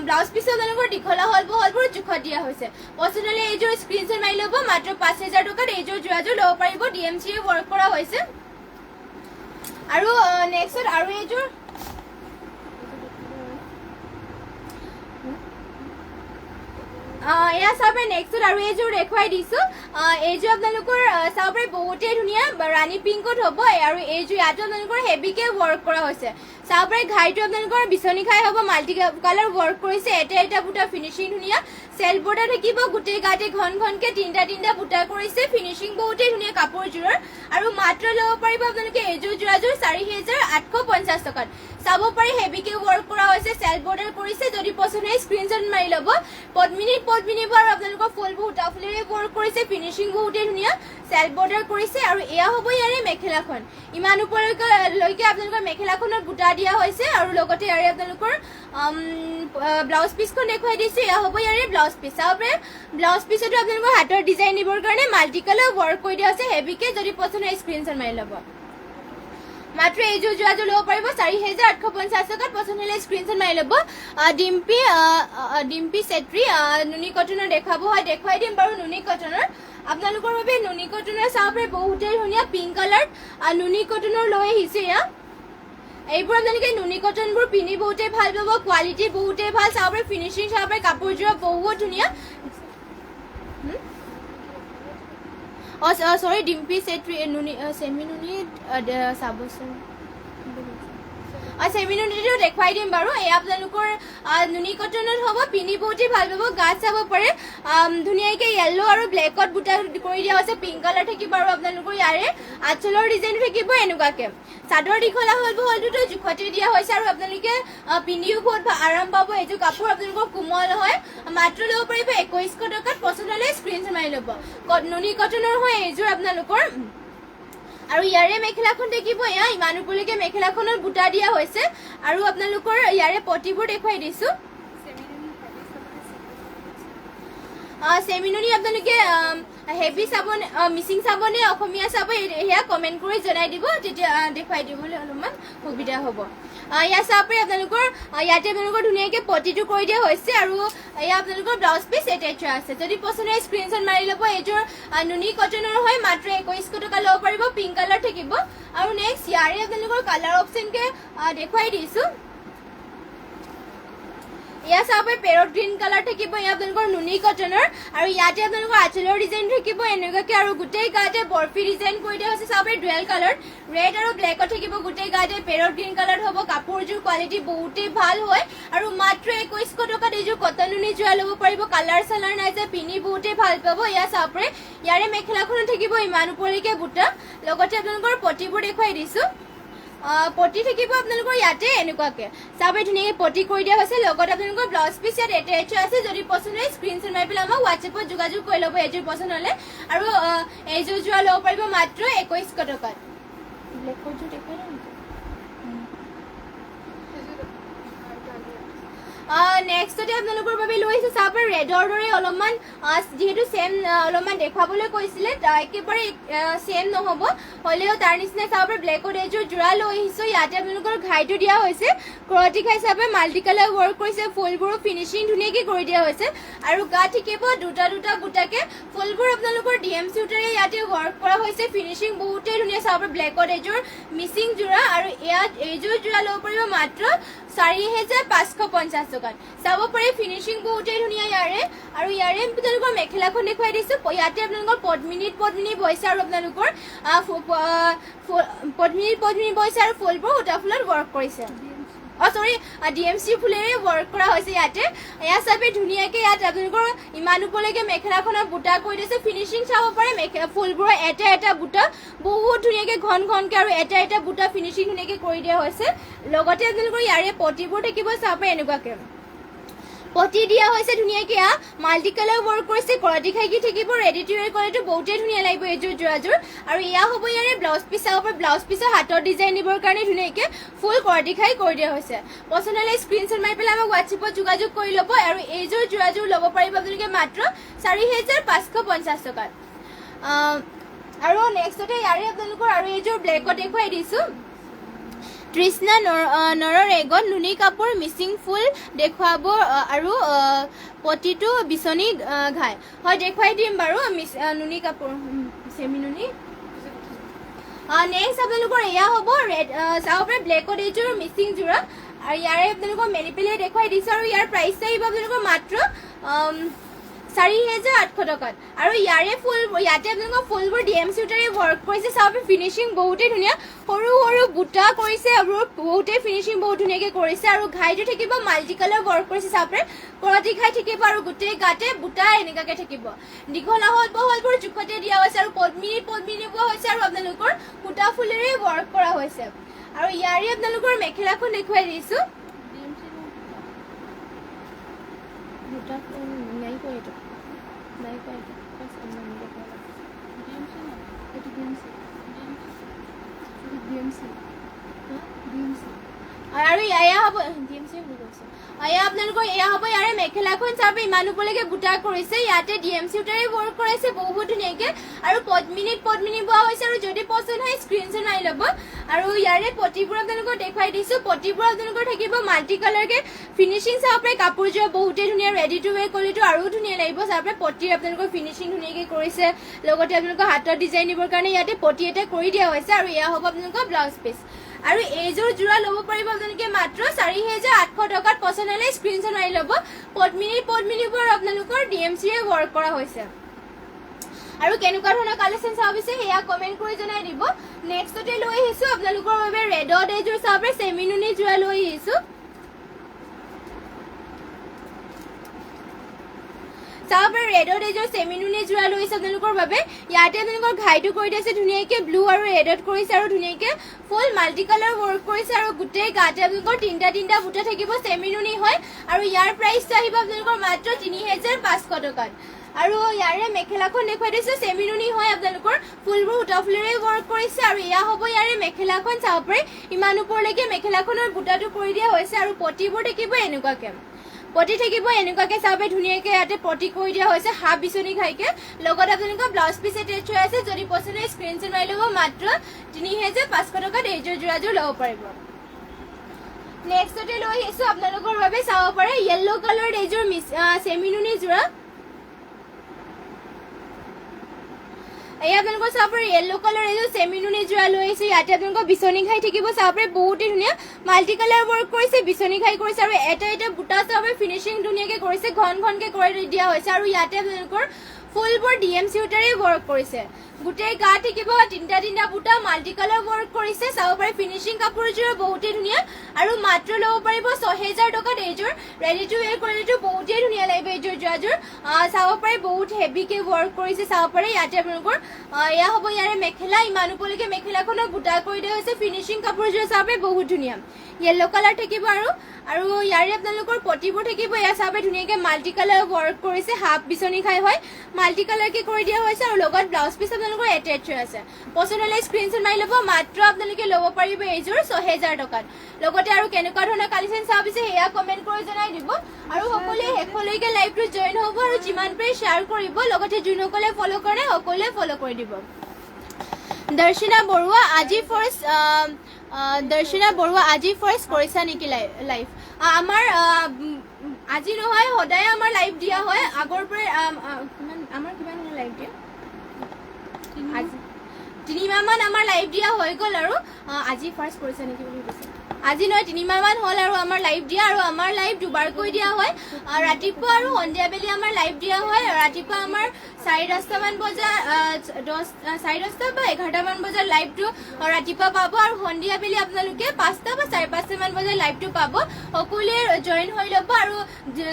ব্লাউজ পিচ আপোনালোকৰ দীঘলা হলবোৰ জোখত দিয়া হৈছে পছন্দ হ'লে এইযোৰ স্ক্ৰীনশ্বট মাৰি ল'ব মাত্ৰ 5000 টকাত এইযোৰ যোৰাযোৰ ল'ব পাৰিব DMC ৱৰ্ক কৰা হৈছে আৰু নেক্সট আৰু এইযোৰ এয়া চাব পাৰে নেক্সট আৰু এইযোৰ দেখুৱাই দিছো এইযোৰ আপোনালোকৰ চাব পাৰে বহুতেই ধুনীয়া ৰাণী পিংকত হ'ব আৰু এইযোৰ ইয়াতো আপোনালোকৰ হেভিকে ৱৰ্ক কৰা হৈছে চাব পাৰে ঘাইটো আপোনালোকৰ বিচনী খাই হ'ব মাল্টি কালাৰ ৱৰ্ক কৰিছে এটা বুটা ফিনিচিং ধুনীয়া চেল বৰ্ডাৰ থাকিব গোটেই গাতে ঘন ঘনকে তিনিটা বুটা কৰিছে ফিনিচিং বহুতেই ধুনীয়া কাপোৰযোৰৰ আৰু মাত্ৰ ল'ব পাৰিব আপোনালোকে এইযোৰ যোৰাযোৰ 4,850 টকাত চাব পাৰি হেভিকে ৱৰ্ক কৰা হৈছে চেল বৰ্ডাৰ কৰিছে যদি পছন্দ হয় স্ক্ৰীনশ্বট মাৰি ল'ব পদ্মিনী আৰু আপোনালোকৰ ফুলবোৰ উঠা ফুলেৰে ৱৰ্ক কৰিছে ফিনিচিং বহুতেই ধুনীয়া চেল বৰ্ডাৰ কৰিছে আৰু এয়া হ'ব ইয়াৰে মেখেলাখন ইমান ওপৰলৈকে আপোনালোকৰ মেখেলাখনত বুটা দিয়া হৈছে আৰু লগতে ইয়াৰে আপোনালোকৰ ব্লাউজ পিচখন দেখুৱাই দিছো এয়া হ'ব ইয়াৰে ব্লাউজ পিচ চাব পাৰে ব্লাউজ পিচতো আপোনালোকৰ হাতৰ ডিজাইন দিবৰ কাৰণে মাল্টি কালাৰ ৱৰ্ক কৰি দিয়া হৈছে হেভিকে যদি পছন্দ হয় স্ক্ৰীনশ্বট মাৰি ল'ব মাত্ৰ এইযোৰ যোৰাযোৰ ল'ব পাৰিব 4,850 টকাত পছন্দ হ'লে স্ক্ৰীনশ্বট মাৰি ল'ব ডিম্পি চেত্ৰী নুনি কটনৰ দেখাব হয় দেখুৱাই দিম বাৰু নুনি কটনৰ আপোনালোকৰ বাবে নুনি কটনৰ চাব পাৰে বহুতেই ধুনীয়া পিংক কালাৰ নুনি কটনৰ লৈ আহিছে এয়া এইবোৰ আপোনালোকে নুনি কটনবোৰ পিন্ধি বহুতেই ভাল পাব কোৱালিটি বহুতেই ভাল চাব পাৰে ফিনিচিং চাব পাৰে কাপোৰযোৰ বহুত ধুনীয়া সৰি ডিম্পি চেত্ৰী নুনি চেমি নুনি চাবচোন চেমি নুনিটো দেখুৱাই দিম বাৰু এয়া আপোনালোকৰ নুনি কটনত হ'ব পিন্ধি বহুতেই ভাল পাব গাত চাব পাৰে ধুনীয়াকৈ য়েল্লো আৰু ব্লেকত বুটা কৰি দিয়া হৈছে পিংক কালাৰ থাকিব আৰু আপোনালোকৰ ইয়াৰে আঁচলৰ ডিজাইন থাকিব এনেকুৱাকে চাদৰ দীঘলা হলটোতো জোখতে দিয়া হৈছে আৰু আপোনালোকে পিন্ধিও বহুত আৰাম পাব এইযোৰ কাপোৰ আপোনালোকৰ কোমল হয় মাত্ৰ ল'ব পাৰিব 2,100 টকাত পছন্দ হ'লে স্ক্ৰীনশ্বট মাৰি ল'ব নুনি কটনৰ হয় এইযোৰ আপোনালোকৰ আৰু ইয়াৰে মেখেলাখন দেখিব এয়া ইমান ওপৰলৈকে মেখেলাখনত বুটা দিয়া হৈছে আৰু আপোনালোকৰ ইয়াৰে পটিবোৰ দেখুৱাই দিছো চেমিনুনি আপোনালোকে হেভি চাবন মিচিং চাবনে অসমীয়া চাব এয়া কমেণ্ট কৰি জনাই দিব তেতিয়া দেখুৱাই দিবলৈ অলপমান সুবিধা হ'ব এয়া চাব পাৰে আপোনালোকৰ ইয়াতে আপোনালোকৰ ধুনীয়াকৈ পটিটো কৰি দিয়া হৈছে আৰু এয়া আপোনালোকৰ ব্লাউজ পিচ এটেচ আছে যদি পছন্দ হয় স্ক্ৰীনশ্বট মাৰি ল'ব এইযোৰ নুনি কটনৰ হয় মাত্ৰ 2,100 টকা ল'ব পাৰিব পিংক কালাৰ থাকিব আৰু নেক্সট ইয়াৰে আপোনালোকৰ কালাৰ অপশ্যনকে দেখুৱাই দিছো এয়া চাব পাৰে পেৰট গ্ৰীণ কালাৰ থাকিব এয়া আপোনালোকৰ নুনি কটনৰ আৰু ইয়াতে আপোনালোকৰ আঁচলৰ ডিজাইন থাকিব এনেকুৱাকৈ আৰু গোটেই গাতে বৰফি ডিজাইন কৰি দিয়া হৈছে চাব পাৰে ডুৱেল কালাৰ ৰেড আৰু ব্লেকত থাকিব গোটেই গাতে পেৰট গ্ৰীণ কালাৰ হ'ব কাপোৰযোৰ কোৱালিটি বহুতেই ভাল হয় আৰু মাত্ৰ 2,100 টকাত এইযোৰ কটন নুনি যোৰা ল'ব পাৰিব কালাৰ চালাৰ নাই যে পিন্ধি বহুতেই ভাল পাব এয়া চাব পাৰে ইয়াৰে মেখেলাখনত থাকিব ইমান ওপৰলৈকে বুটা লগতে আপোনালোকৰ পটিবোৰ দেখুৱাই দিছো পটি থাকিব আপোনালোকৰ ইয়াতে এনেকুৱাকে চাব ধুনীয়াকৈ পটি কৰি দিয়া হৈছে লগত আপোনালোকৰ ব্লাউজ পিচ ইয়াত এটেচ আছে যদি পছন্দ হয় স্ক্ৰীনশ্বট মাৰি পেলাই আমাক হোৱাটছএপত যোগাযোগ কৰি ল'ব এইযোৰ পছন্দ হ'লে আৰু এইযোৰ যোৰা ল'ব পাৰিব মাত্ৰ 2,100 টকাত ব্লেকৰযোৰ দেখুৱাই দিম নেক্সটতে আপোনালোকৰ বাবে লৈ আহিছো চাব পাৰে ৰেডৰ দৰে অলপমান যিহেতু চেম অলপমান দেখুৱাবলৈ কৈছিলে একেবাৰে চেম নহ'ব হ'লেও তাৰ নিচিনা চাব পাৰে ব্লেকত এইযোৰ যোৰা লৈ আহিছো ইয়াতে আপোনালোকৰ ঘাইটো দিয়া হৈছে ক্ৰটি ঘাই চাব পাৰে মাল্টি কালাৰ ৱৰ্ক কৰিছে ফুলবোৰো ফিনিচিং ধুনীয়াকৈ কৰি দিয়া হৈছে আৰু গাত থাকিব দুটা গোটাকে ফুলবোৰ আপোনালোকৰ DMC সূতাৰে ইয়াতে ৱৰ্ক কৰা হৈছে ফিনিচিং বহুতেই ধুনীয়া চাব পাৰে ব্লেকত এইযোৰ মিচিং যোৰা আৰু ইয়াত এইযোৰ যোৰা ল'ব পাৰিব মাত্ৰ 4,550 টকাত চাব পাৰে ফিনিচিং বহুতেই ধুনীয়া ইয়াৰে আৰু ইয়াৰে আপোনালোকৰ মেখেলাখন দেখুৱাই দিছো ইয়াতে আপোনালোকৰ পদ্মিনী বৈছে আৰু আপোনালোকৰ পদ্মিনী বৈছে আৰু ফুলবোৰ সূতা ফুলত ৱৰ্ক কৰিছে DMC ফুলেৰে ৱৰ্ক কৰা হৈছে ইয়াতে এয়া চাবে ধুনীয়াকৈ ইয়াত আপোনালোকৰ ইমান ওপৰলৈকে মেখেলাখনত বুটা কৰি দিছে ফিনিচিং চাব পাৰে ফুলবোৰৰ এটা বুটা বহুত ধুনীয়াকৈ ঘনকৈ আৰু এটা বুটা ফিনিচিং ধুনীয়াকৈ কৰি দিয়া হৈছে লগতে আপোনালোকৰ ইয়াৰে পটিবোৰ থাকিব চাব পাৰে এনেকুৱাকৈ পটি দিয়া হৈছে ধুনীয়াকৈ মাল্টি কালাৰ ৱৰ্ক কৰিছে কৰতি খাইকি থাকিব ৰেডি টু ৱেৰ কৰিলেতো বহুতেই ধুনীয়া লাগিব এইযোৰ যোৰাযোৰ আৰু এয়া হ'ব ইয়াৰে ব্লাউজ পিচ চাব পাৰে ব্লাউজ পিচৰ হাতৰ ডিজাইন দিবৰ কাৰণে ধুনীয়াকৈ ফুল কৰতি খাই কৰি দিয়া হৈছে পছন্দ হ'লে স্ক্ৰীনশ্বট মাৰি পেলাই আমাক হোৱাটছএপত যোগাযোগ কৰি ল'ব আৰু এইযোৰ যোৰাযোৰ ল'ব পাৰিব আপোনালোকে মাত্ৰ 4,550 টকাত আৰু নেক্সটতে ইয়াৰে আপোনালোকৰ আৰু এইযোৰ ব্লেকত দেখুৱাই দিছো তৃষ্ণা নৰৰেগত নুনি কাপোৰ মিচিং ফুল দেখুৱাব আৰু পটিটো বিচনী ঘাই হয় দেখুৱাই দিম বাৰু নুনি কাপোৰ চেমি নুনি নেক্সট আপোনালোকৰ এয়া হ'ব ৰেড চাব পাৰে ব্লেকত এইযোৰ মিচিং যোৰা আৰু ইয়াৰে আপোনালোকৰ মেলি পেলাই দেখুৱাই দিছোঁ আৰু ইয়াৰ প্ৰাইচ আহিব আপোনালোকৰ মাত্ৰ 4,800 টকাত আৰু ইয়াৰে ফুল ইয়াতে আপোনালোকৰ ফুলবোৰ DMC সূতাৰে ৱৰ্ক কৰিছে চাব ফিনিচিং বহুতেই ধুনীয়া সৰু সৰু বুটা কৰিছে আৰু বহুতেই ফিনিচিং বহুত ধুনীয়াকৈ কৰিছে আৰু ঘাইটো থাকিব মাল্টি কালাৰ ৱৰ্ক কৰিছে চাব কৰাতি ঘাই থাকিব আৰু গোটেই গাতে বুটা এনেকুৱাকৈ থাকিব দীঘল আহল বহলবোৰ জোখতে দিয়া হৈছে আৰু পদ্মিনী বোৱা হৈছে আৰু আপোনালোকৰ সূতা ফুলেৰে ৱৰ্ক কৰা হৈছে আৰু ইয়াৰে আপোনালোকৰ মেখেলাখন দেখুৱাই দিছোঁ আৰু এয়া হ'ব এয়া আপোনালোকৰ এয়া হ'ব ইয়াৰে মেখেলাখন চাব ইমান ওপৰলৈকে বুটা কৰিছে ইয়াতে DMC সূতাৰে ৱৰ্ক কৰাইছে বহুত ধুনীয়াকৈ আৰু পদ্মিনী বোৱা হৈছে আৰু যদি পচন্দ হয় স্ক্ৰীনশ্বট মাৰি ল'ব আৰু ইয়াৰে পটিবোৰ আপোনালোকক দেখুৱাই দিছোঁ পটিবোৰ আপোনালোকৰ থাকিব মাল্টি কালাৰকৈ ফিনিচিং চাব পাৰে কাপোৰযোৰ বহুতেই ধুনীয়া ৰেডি টু ৱেৰ কৰিলেতো আৰু ধুনীয়া লাগিব চাব পাৰে পটিৰ আপোনালোকৰ ফিনিচিং ধুনীয়াকৈ কৰিছে লগতে আপোনালোকৰ হাতৰ ডিজাইন দিবৰ কাৰণে ইয়াতে পটি এটা কৰি দিয়া হৈছে আৰু এয়া হ'ব আপোনালোকৰ ব্লাউজ পিচ আৰু এইযোৰ যোৰা ল'ব পাৰিব আপোনালোকে মাত্ৰ 4,800 টকাত পচন্দ হ'লে স্ক্ৰীনশ্বট মাৰি ল'ব পদ্মিনীবোৰ আপোনালোকৰ DMCৰে ৱৰ্ক কৰা হৈছে আৰু কেনেকুৱা ধৰণৰ কালেকশ্যন চাব বিচাৰে সেয়া কমেণ্ট কৰি জনাই দিব নেক্সটতে লৈ আহিছোঁ আপোনালোকৰ বাবে ৰেডত এইযোৰ চাব পাৰে চেমিনুনি যোৰা লৈ আহিছোঁ চাব পাৰে ৰেডত এইযোৰ চেমিনুনি যোৰা লৈ আহিছে আপোনালোকৰ বাবে ইয়াতে আপোনালোকৰ ঘাইটো কৰি দিছে ধুনীয়াকৈ ব্লু আৰু ৰেডত কৰিছে আৰু ধুনীয়াকৈ ফুল মাল্টি কালাৰ ৱৰ্ক কৰিছে আৰু গোটেই গাতে আপোনালোকৰ তিনিটা বুটা থাকিব চেমিনুনি হয় আৰু ইয়াৰ প্ৰাইচটো আহিব আপোনালোকৰ মাত্ৰ 3,500 টকাত আৰু ইয়াৰে মেখেলাখন দেখুৱাই দিছোঁ চেমিনুনি হয় আপোনালোকৰ ফুলবোৰ সূতা ফুলেৰে ৱৰ্ক কৰিছে আৰু এয়া হ'ব ইয়াৰে মেখেলাখন চাব পাৰে ইমান ওপৰলৈকে মেখেলাখনৰ বুটাটো কৰি দিয়া হৈছে আৰু পটিবোৰ থাকিব এনেকুৱাকৈ পটি থাকিব এনেকুৱাকৈ চাব ধুনীয়াকৈ ইয়াতে পটি কৰি দিয়া হৈছে হাফ বিচনী ঘাইকৈ লগত আপোনালোকৰ ব্লাউজ পিচ এটেচ হৈ আছে যদি পচন্দ হয় স্ক্ৰীনশ্বট মাৰি ল'ব মাত্ৰ 3,500 টকাত এইযোৰ যোৰাযোৰ ল'ব পাৰিব নেক্সটতে লৈ আহিছোঁ আপোনালোকৰ বাবে চাব পাৰে য়েল্ল' কালাৰ এইযোৰ চেমিনুনি যোৰা এয়া আপোনালোকৰ চাব পাৰে য়েল্ল' কালাৰ এইযোৰ চেমিনুনি যোৰা লৈ আহিছোঁ ইয়াতে আপোনালোকৰ বিচনী ঘাই থাকিব চাব পাৰে বহুতেই ধুনীয়া মাল্টি কালাৰ ৱৰ্ক কৰিছে বিচনী ঘাই কৰিছে আৰু এটা বুটা চাব পাৰে ফিনিচিং ধুনীয়াকৈ কৰিছে ঘনকৈ কৰি দিয়া হৈছে আৰু ইয়াতে আপোনালোকৰ ফুলবোৰ DMC সূতাৰে ৱৰ্ক কৰিছে গোটেই গা থাকিব তিনিটা বুটা মাল্টি কালাৰ ৱৰ্ক কৰিছে চাব পাৰে ফিনিচিং কাপোৰযোৰ বহুতেই ধুনীয়া আৰু মাত্ৰ ল'ব পাৰিব 6,000 টকাত এইযোৰ ৰেডি টু ৱেৰ কৰিলেতো বহুতেই ধুনীয়া লাগিব এইযোৰ যোৰাযোৰ চাব পাৰে বহুত হেভিকৈ ৱৰ্ক কৰিছে চাব পাৰে ইয়াতে আপোনালোকৰ এয়া হ'ব ইয়াৰে মেখেলা ইমান ওপৰলৈকে মেখেলাখনৰ বুটা কৰি দিয়া হৈছে ফিনিচিং কাপোৰযোৰ চাব পাৰে বহুত ধুনীয়া য়েল্ল' কালাৰ থাকিব আৰু ইয়াৰে আপোনালোকৰ পটিবোৰ থাকিব এয়া চাব পাৰে ধুনীয়াকৈ মাল্টি কালাৰ ৱৰ্ক কৰিছে হাফ বিচনী ঘাই হয় মাল্টি কালাৰকৈ কৰি দিয়া হৈছে আৰু লগত ব্লাউজ পিচ আপোনালোকৰ এটেচ হৈ আছে পচন্দ হ'লে স্ক্ৰীনশ্বট মাৰি ল'ব মাত্ৰ আপোনালোকে ল'ব পাৰিব এইযোৰ 6,000 টকাত লগতে আৰু কেনেকুৱা ধৰণৰ কালেকশ্যন চাব বিচাৰে সেয়া কমেণ্ট কৰি জনাই দিব আৰু সকলোৱে শেষলৈকে লাইভটো জইন হ'ব আৰু যিমান পাৰে শ্বেয়াৰ কৰিব লগতে যোনসকলে ফ'ল' কৰে সকলোৱে ফ'ল' কৰি দিব দৰ্শনা বৰুৱা আজি ফাৰ্ষ্ট কৰিছা নেকি লাইভ আমাৰ আজি নহয় সদায় আমাৰ লাইভ দিয়া হয় আগৰ পৰাই আমাৰ কিমান লাইভ দিয়ে 3 মাহমান আমাৰ লাইভ দিয়া হৈ গ'ল আৰু আজি ফাৰ্ষ্ট কৰিছা নেকি বুলি কৈছে আজি নহয় 3 মাহমান হ'ল আৰু আমাৰ লাইভ দিয়া আৰু আমাৰ লাইভ দুবাৰকৈ দিয়া হয় ৰাতিপুৱা আৰু সন্ধিয়া বেলি আমাৰ লাইভ দিয়া হয় ৰাতিপুৱা আমাৰ 10:30 মান বজাত 10:30 বা 11 মান বজাত লাইভটো ৰাতিপুৱা পাব আৰু সন্ধিয়া বেলি আপোনালোকে 5টা বা 5:30 মান বজাত লাইভটো পাব সকলোৱে জইন হৈ ল'ব আৰু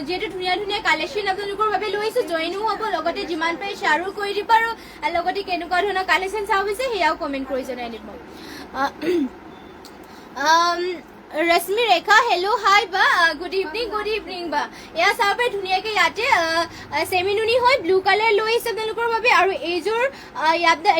যিহেতু ধুনীয়া কালেকশ্যন আপোনালোকৰ বাবে লৈছোঁ জইনো হ'ব লগতে যিমান পাৰে শ্বেয়াৰো কৰি দিব আৰু লগতে কেনেকুৱা ধৰণৰ কালেকশ্যন চাব বিচাৰে সেয়াও কমেণ্ট কৰি জনাই দিব ৰশ্মি ৰেখা হেল্ল' হাই বা গুড ইভিনিং বা এয়া চাব পাৰে ধুনীয়াকৈ ইয়াতে চেমিনুনি হয় ব্লু কালাৰ লৈ আহিছে আপোনালোকৰ বাবে আৰু এইযোৰ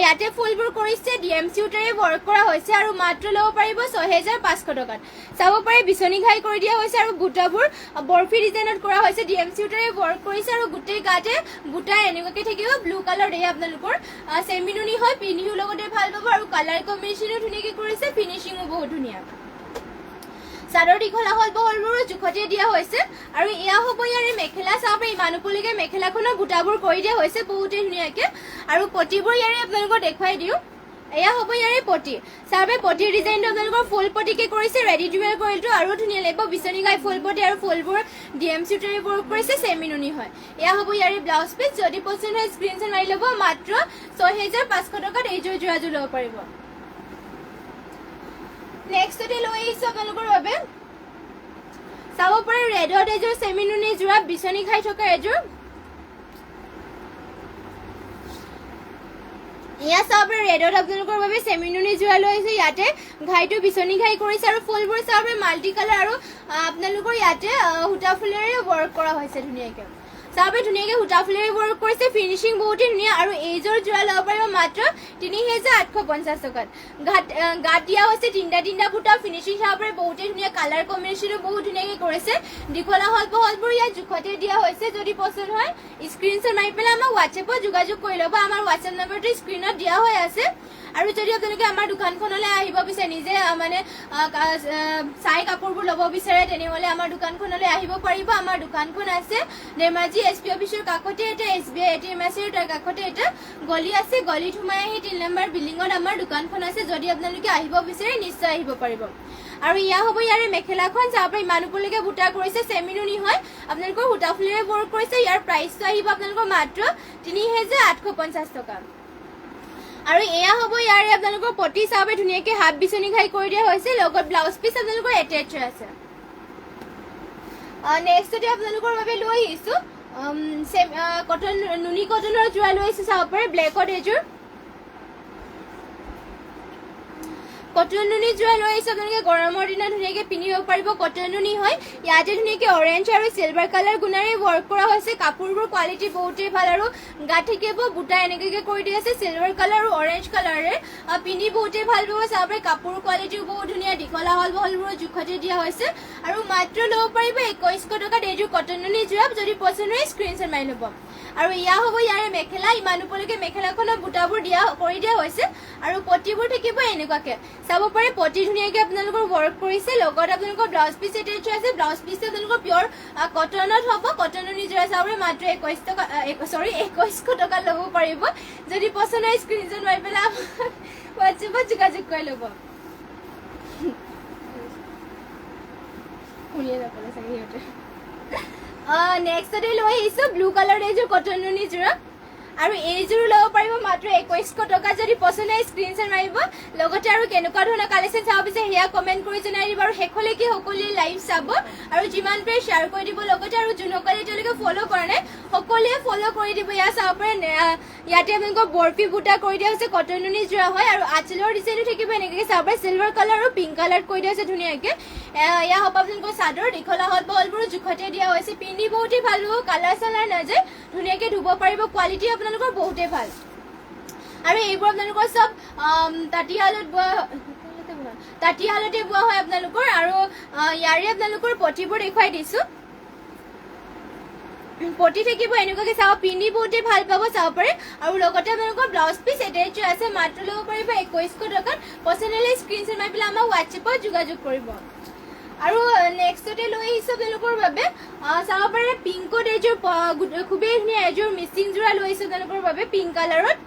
ইয়াতে ফুলবোৰ কৰিছে DMC সূতাৰে ৱৰ্ক কৰা হৈছে আৰু মাত্ৰ ল'ব পাৰিব 6,500 টকাত চাব পাৰে বিচনী ঘাই কৰি দিয়া হৈছে আৰু বুটাবোৰ বৰফি ডিজাইনত কৰা হৈছে DMC সূতাৰে ৱৰ্ক কৰিছে আৰু গোটেই গাতে বুটা এনেকুৱাকৈ থাকিব ব্লু কালাৰ এয়া আপোনালোকৰ চেমিনুনি হয় পিন্ধিও লগতে ভাল পাব আৰু কালাৰ কম্বিনেশ্যনো ধুনীয়াকৈ কৰিছে ফিনিচিঙো বহুত ধুনীয়া চাদৰ দীঘল আহল বহলবোৰো জোখতে দিয়া হৈছে আৰু এয়া হ'ব ইয়াৰে মেখেলা চাব পাৰে ইমান ওপৰলৈকে মেখেলাখনৰ বুটাবোৰ কৰি দিয়া হৈছে বহুতেই ধুনীয়াকৈ আৰু পটিবোৰ ইয়াৰে আপোনালোকক দেখুৱাই দিওঁ এয়া হ'ব ইয়াৰে পটি চাবে পটিৰ ডিজাইনটো আপোনালোকৰ ফুল পটিকে কৰিছে ৰেডি টু ৱেৰ কৰিলটো আৰু ধুনীয়া লাগিব বিচনী গাই ফুল পটি আৰু ফুলবোৰ ডিএম চিউটাৰে ৱৰ্ক কৰিছে চেমি নুনি হয় এয়া হ'ব ইয়াৰে ব্লাউজ পিচ যদি পছন্দ হয় স্ক্ৰিনশ্বট মাৰি ল'ব মাত্ৰ 6500 টকাত এইযোৰ যোৰাযোৰ ল'ব পাৰিব নেক্সটতে লৈ আহিছো আপোনালোকৰ বাবে চাব পাৰে ৰেডত এযোৰ চেমি নুনি যোৰা বিচনী খাই থকা এযোৰ ইয়া চাবে ৰেডত আপোনালোকৰ বাবে চেমিনুনি যোৰা লৈছে ইয়াতে ঘাইটো বিচনী ঘাই কৰিছে আৰু ফুলবোৰ চাবে মাল্টি কালাৰ আৰু আপোনালোকৰ ইয়াতে হুটা ফুলেৰে ৱৰ্ক কৰা হৈছে ধুনীয়াকৈ চাবে ধুনীয়াকৈ হুটা ফুলেৰে ৱৰ্ক কৰিছে ফিনিশিং বহুতে ধুনীয়া আৰু এইযোৰ যোৰা ল'ব পাৰিব মাত্ৰ 3850 টকাত গাত দিয়া হৈছে তিনটা ফুটা ফিনিশিং চাবে বহুতে ধুনীয়া কালাৰ কম্বিনেশ্যনো বহুত ধুনীয়াকৈ কৰিছে দীঘলা হলবোৰ ইয়াত জোখতে দিয়া হৈছে যদি পছন্দ হয় স্ক্ৰিনশ্বট মাৰি পেলাই আমাক হোৱাটছএপত যোগাযোগ কৰি ল'ব আমাৰ হোৱাটছএপ নম্বৰটো স্ক্ৰিনত দিয়া হৈ আছে আৰু যদি আপোনালোকে আমাৰ দোকানখনলৈ আহিব বিচাৰে নিজে মানে চাই কাপোৰবোৰ ল'ব বিচাৰে তেনেহ'লে আমাৰ দোকানখনলৈ আহিব পাৰিব আমাৰ দোকানখন আছে ধেমাজি এছপি অফিচৰ কাষতে এটা এছবিআই এটিএম আছে তাৰ কাষতে এটা গলি আছে গলিত সোমাই আহি 3 নম্বৰ বিল্ডিঙত আমাৰ দোকানখন আছে যদি আপোনালোকে আহিব বিচাৰে নিশ্চয় আহিব পাৰিব আৰু ইয়া হ'ব ইয়াৰে মেখেলাখন চাব ইমান ওপৰলৈকে বুটা কৰিছে চেমিনুনি হয় আপোনালোকৰ হুটা ফুলেৰে ৱৰ্ক কৰিছে ইয়াৰ প্ৰাইচটো আহিব আপোনালোকৰ মাত্ৰ 3850 টকা আৰু এয়া হ'ব ইয়াৰে আপোনালোকৰ পটি চাবে ধুনীয়াকৈ হাফ বিচনী ঘাই কৰি দিয়া হৈছে লগত ব্লাউজ পিচ আপোনালোকৰ এটেচ আছে নেক্সটতে আপোনালোকৰ বাবে লৈ আহিছো কটন নুনি কটনৰ যোৰা লৈ আহিছো চাব পাৰে ব্লেকত এযোৰ কটন নুনি যোৰা লৈ আহিছো আপোনালোকে গৰমৰ দিনত ধুনীয়াকৈ পিন্ধিব পাৰিব কটন নুনি হয় ইয়াতে ধুনীয়াকৈ অৰেঞ্জ আৰু চিলভাৰ কালাৰ গুণাৰে ৱৰ্ক কৰা হৈছে কাপোৰবোৰ কোৱালিটি বহুতেই ভাল আৰু গাত থাকিব বুটা এনেকৈ কৰি দিয়া আছে চিলভাৰ কালাৰ আৰু অৰেঞ্জ কালাৰে পিন্ধি বহুতেই ভাল পাব চাব পাৰে কাপোৰ কোৱালিটিও বহুত ধুনীয়া দীঘলা হলবোৰ জোখতে দিয়া হৈছে আৰু মাত্ৰ ল'ব পাৰিব 2100 টকাত এইযোৰ কটন নুনি যোৰা যদি পছন্দ হয় স্ক্ৰিনশ্বট মাৰি ল'ব আৰু ইয়া হ'ব ইয়াৰে মেখেলা ইমান ওপৰলৈকে মেখেলাখনৰ বুটাবোৰ কৰি দিয়া হৈছে আৰু পটিবোৰ থাকিব এনেকুৱাকৈ চাব পাৰে পটি ধুনীয়াকৈ আপোনালোকৰ ৱৰ্ক কৰিছে লগত আপোনালোকৰ ব্লাউজ পিচ এটেচ আছে ব্লাউজ পিচটো আপোনালোকৰ পিয়ৰ কটনত হ'ব কটন নুনি যোৰা চাব পাৰে মাত্ৰ 2100 টকা ল'ব পাৰিব যদি পছন্দ হয় স্ক্ৰিনশ্বট মাৰি পেলাই হোৱাটছএপত যোগাযোগ কৰি ল'ব শুনিয়ে নাপালে চাগে সিহঁতে নেক্সটতে লৈ আহিছো ব্লু কালাৰ এইযোৰ কটন নুনি যোৰা আৰু এইযোৰ ল'ব পাৰিব মাত্ৰ 2100 টকা যদি পছন্দ হয় স্ক্ৰিনশ্বট মাৰিব লগতে আৰু কেনেকুৱা ধৰণৰ কালেকশ্যন চাব বিচাৰে সেয়া কমেণ্ট কৰি জনাই দিব আৰু শেষলৈকে সকলোৱে লাইভ চাব আৰু যিমান পাৰে শ্বেয়াৰ কৰি দিব লগতে আৰু যোনসকলে এতিয়ালৈকে ফ'ল' কৰা নাই সকলোৱে ফ'ল' কৰি দিব ইয়াত চাব পাৰে ইয়াতে আপোনালোকৰ বৰফি বুটা কৰি দিয়া হৈছে কটন নুনি যোৰা হয় আৰু আঁচলৰ ডিজাইনো থাকিব এনেকৈ চাব পাৰে চিলভাৰ কালাৰ আৰু পিংক কালাৰ কৰি দিয়া হৈছে ধুনীয়াকৈ এয়া হ'ব আপোনালোকৰ চাদৰ দীঘলা হলবোৰো জোখতে দিয়া হৈছে পিন্ধি বহুতেই ভাল হ'ব কালাৰ চালাৰ নাযায় ধুনীয়াকৈ ধুব পাৰিব কোৱালিটি আপোনালোকৰ বহুতেই ভাল আৰু এইবোৰ আপোনালোকৰ চব তাঁতীশালতে বোৱা হয় আপোনালোকৰ আৰু ইয়াৰে আপোনালোকৰ পটিবোৰ দেখুৱাই দিছো পটি থাকিব এনেকুৱাকৈ চাব পিন্ধি বহুতেই ভাল পাব চাব পাৰে আৰু লগতে আপোনালোকৰ ব্লাউজ পিচ এটেচ আছে মাত্ৰ ল'ব পাৰিব 2100 টকাত পছন্দ হ'লে স্ক্ৰিনশ্বট মাৰি পেলাই আমাক হোৱাটছএপত যোগাযোগ কৰিব আৰু নেক্সটতে লৈ আহিছো আপোনালোকৰ বাবে চাব পাৰে পিংকত এযোৰ খুবেই ধুনীয়া এযোৰ মিচিং যোৰা লৈ আহিছো আপোনালোকৰ বাবে পিংক কালাৰত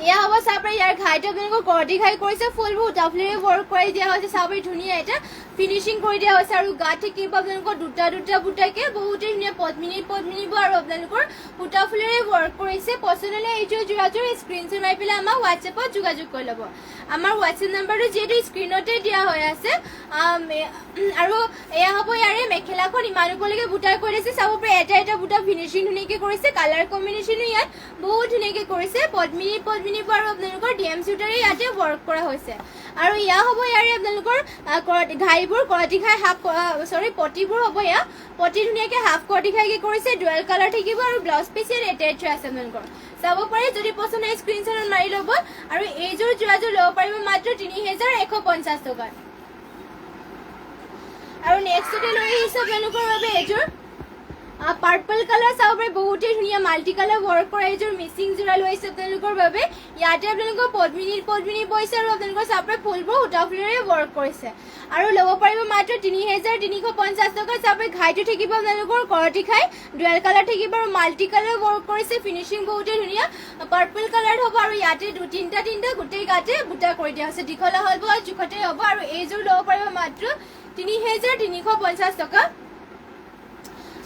এয়া হ'ব চাব পাৰে ইয়াৰ ঘাইটো আপোনালোকৰ কৰতি ঘাই কৰিছে ফুলবোৰ উঠাফুলেৰে ৱৰ্ক কৰি দিয়া হৈছে চাব পাৰে ধুনীয়া এটা ফিনিশিং কৰি দিয়া হৈছে আৰু গাত থাকিব আপোনালোকৰ দুটা বুটাকে বহুতেই ধুনীয়া পদ্মিনীবোৰ আৰু আপোনালোকৰ উঠাফুলেৰে ৱৰ্ক কৰিছে পছন্দ হ'লে এইযোৰ যোৰাযোৰ স্ক্ৰিনশ্বট মাৰি পেলাই আমাক হোৱাটছএপত যোগাযোগ কৰি ল'ব আমাৰ হোৱাটছএপ নম্বৰটো যিহেতু স্ক্ৰিনতে দিয়া হৈ আছে আৰু এয়া হ'ব ইয়াৰে মেখেলাখন ইমান ওপৰলৈকে বুটা কৰি দিছে চাব পাৰে এটা বুটা ফিনিশিং ধুনীয়াকৈ কৰিছে কালাৰ কম্বিনেশ্যনো ইয়াত বহুত ধুনীয়াকৈ কৰিছে পদ্মিনীবোৰ আৰু আপোনালোকৰ ডিএম চিউটাৰে ইয়াতে ৱৰ্ক কৰা হৈছে আৰু ইয়া হ'ব ইয়াৰে আপোনালোকৰ ঘাইবোৰ কৰতি ঘাই পটিবোৰ হ'ব ইয়া পটি ধুনীয়াকৈ হাফ কৰতি ঘাইকৈ কৰিছে ডুৱেল কালাৰ থাকিব আৰু ব্লাউজ পিচ ইয়াত এটেচ আছে আপোনালোকৰ চাব পাৰে যদি পছন্দ হয় স্ক্ৰিনশ্বট মাৰি ল'ব আৰু এইযোৰ যোৰাযোৰ ল'ব পাৰিব মাত্ৰ 3150 টকাত আৰু নেক্সটতে লৈ আহিছো আপোনালোকৰ বাবে এইযোৰ পাৰ্পল কালাৰ চাব পাৰে, বহুতেই ধুনীয়া মাল্টি কালাৰ ৱৰ্ক কৰা এইযোৰ মিচিং যোৰা লৈছে আপোনালোকৰ বাবে। ইয়াতে আপোনালোকৰ পদ্মিনী বৈছে আৰু আপোনালোকৰ চাব পাৰে ফুলবোৰ সূতা ফুলেৰে ৱৰ্ক কৰিছে আৰু ল'ব পাৰিব মাত্ৰ 3350 টকা। চাব পাৰে ঘাইটো থাকিব আপোনালোকৰ কৰতি খাই, ডুৱেল কালাৰ থাকিব আৰু মাল্টি কালাৰ ৱৰ্ক কৰিছে। ফিনিচিং বহুতেই ধুনীয়া, পাৰ্পল কালাৰ হ'ব আৰু ইয়াতে তিনিটা গোটেই গাতে বুটা কৰি দিয়া হৈছে। দীঘল হ'ব জোখতে হ'ব আৰু এইযোৰ ল'ব পাৰিব মাত্ৰ 3350 টকা।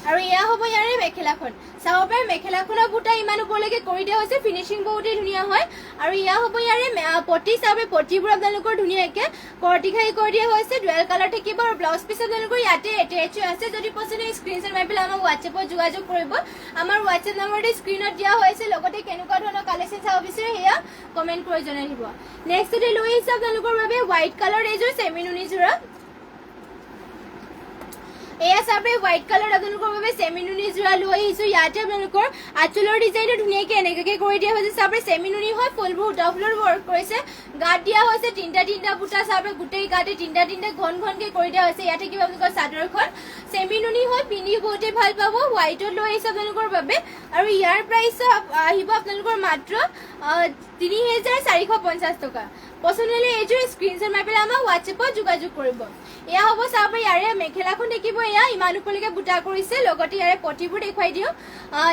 আৰু এয়া হ'ব ইয়াৰে মেখেলাখন। চাব পাৰে মেখেলাখনৰ বুটা ইমান ওপৰলৈকে কৰি দিয়া হৈছে, ফিনিচিং বহুতেই ধুনীয়া হয়। আৰু এয়া হ'ব ইয়াৰে পটি। চাব পাৰে পটিবোৰ আপোনালোকৰ ধুনীয়াকৈ কৰতি খাই কৰি দিয়া হৈছে, ডুৱেল কালাৰ থাকিব আৰু ব্লাউজ পিচ আপোনালোকৰ ইয়াতে এটেচ আছে। যদি পচন্দ স্ক্ৰীনশ্বট মাৰি পেলাই আমাক হোৱাটছএপত যোগাযোগ কৰিব। আমাৰ হোৱাটছএপ নম্বৰটো স্ক্ৰীনত দিয়া হৈছে, লগতে কেনেকুৱা ধৰণৰ কালেকশ্যন চাব বিচাৰে সেয়া কমেণ্ট কৰি জনাই দিব। নেক্সটতে লৈ আহিছে আপোনালোকৰ বাবে হোৱাইট কালাৰ এইযোৰ চেমি নুনি যোৰা। এয়া চাব পাৰে হোৱাইট কালাৰ আপোনালোকৰ বাবে চেমি নুনি যোৰা লৈ আহিছো। ইয়াতে আপোনালোকৰ আঁচলৰ ডিজাইনটো ধুনীয়াকৈ এনেকৈ কৰি দিয়া হৈছে। চাব পাৰে চেমি নুনি হয়, ফুলবোৰ সূতা ফুলৰ ৱৰ্ক কৰিছে, গাত দিয়া হৈছে তিনিটা বুটা। চাব পাৰে গোটেই গাতে তিনিটা ঘনকৈ কৰি দিয়া হৈছে। ইয়াতে কিবা আপোনালোকৰ চাদৰখন চেমি নুনি হয়, পিন্ধি বহুতেই ভাল পাব। হোৱাইটত লৈ আহিছে আপোনালোকৰ বাবে আৰু ইয়াৰ প্ৰাইচ আহিব আপোনালোকৰ মাত্ৰ 3450 টকা। পচন্দ হ'লে এইযোৰ স্ক্ৰীনশ্বট মাৰি পেলাই আমাক হোৱাটছএপত যোগাযোগ কৰিব। এয়া হ'ব চাব পাৰে ইয়াৰে মেখেলাখন দেখিব, এয়া ইমান ওপৰলৈকে বুটা কৰিছে, লগতে ইয়াৰে পটিবোৰ দেখুৱাই দিওঁ।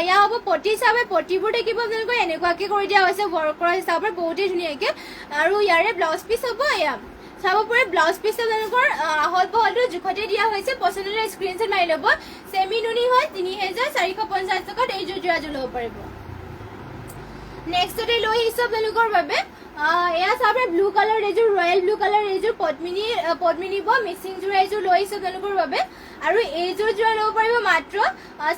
এয়া হ'ব পটি। চাব পাৰে পটিবোৰ দেখিব আপোনালোকৰ এনেকুৱাকৈ কৰি দিয়া হৈছে, ৱৰ্ক কৰা হৈছে। চাব পাৰে বহুতেই ধুনীয়াকৈ আৰু ইয়াৰে ব্লাউজ পিচ হ'ব এয়া। চাব পাৰে ব্লাউজ পিচ আপোনালোকৰ আহল বহলটো জোখতে দিয়া হৈছে। পচন্দ হ'লে স্ক্ৰীনশ্বট মাৰি ল'ব। চেমি নুনি হয়, 3450 টকাত এইযোৰ যোৰাযোৰ ল'ব পাৰিব। নেক্সটতে লৈ আহিছো আপোনালোকৰ বাবে এয়া চাব পাৰে ব্লু কালাৰ এইযোৰ, ৰয়েল ব্লু কালাৰ এইযোৰ পদ্মিনী মিচিং যোৰা এইযোৰ লৈ আহিছো আপোনালোকৰ বাবে। আৰু এইযোৰ যোৰা ল'ব পাৰিব মাত্ৰ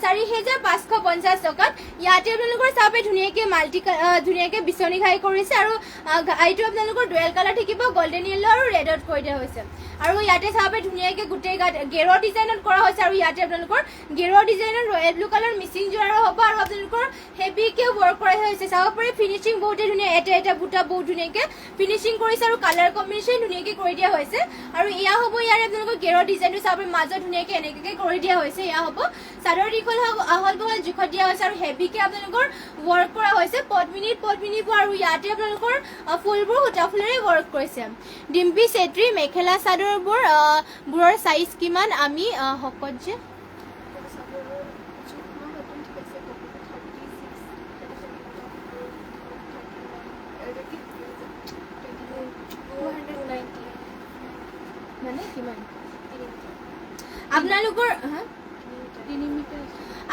4550 টকাত। ইয়াতে আপোনালোকৰ চাব পাৰে ধুনীয়াকৈ বিচনী ঘাই কৰিছে আৰু ঘাইটো আপোনালোকৰ ডুৱেল কালাৰ থাকিব, গল্ডেন য়েল্লো আৰু ৰেডত কৰি দিয়া হৈছে। আৰু ইয়াতে চাব পাৰে ধুনীয়াকৈ গোটেই গাত গেৰুৱা ডিজাইনত কৰা হৈছে আৰু ইয়াতে আপোনালোকৰ গেৰুৱা ডিজাইনত ৰয়েল ব্লু কালাৰ মিচিং যোৰা হ'ব আৰু আপোনালোকৰ হেভিকৈ ৱৰ্ক কৰা হৈছে। চাব পাৰে ফিনিচিং বহুতেই ধুনীয়া, এটা বুটা বহুত ধুনীয়াকৈ ফিনিচিং কৰিছে আৰু কালাৰ কম্বিনেশ্যন ধুনীয়াকৈ কৰি দিয়া হৈছে। আৰু এয়া হ'ব ইয়াৰে আপোনালোকৰ গেৰুৱা ডিজাইনটো চাব পাৰে মাজত ধুনীয়াকৈ এনেকৈ কৰি দিয়া হৈছে। এয়া হ'ব চাদৰ দীঘল আহল বহল জোখত দিয়া হৈছে আৰু হেভিকৈ আপোনালোকৰ ৱৰ্ক কৰা হৈছে। পদ্মিনীবোৰ আৰু ইয়াতে আপোনালোকৰ ফুলবোৰ সূতা ফুলেৰে ৱৰ্ক কৰিছে। ডিম্পী চেত্ৰী মেখেলা চাদৰবোৰৰ চাইজ কিমান? আমি শকত যে মানে কিমান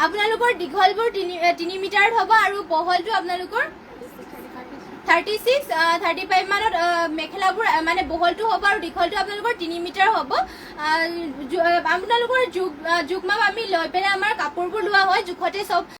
আপোনালোকৰ দীঘলবোৰ 3 মিটাৰত হ'ব আৰু বহলটো আপোনালোকৰ 36-35 মানত মেখেলাবোৰ মানে বহলটো হ'ব আৰু দীঘলটো আপোনালোকৰ 3 মিটাৰ হ'ব। আপোনালোকৰ জোখ মাপ আমি লৈ পেলাই আমাৰ কাপোৰবোৰ লোৱা হয়, জোখতে চব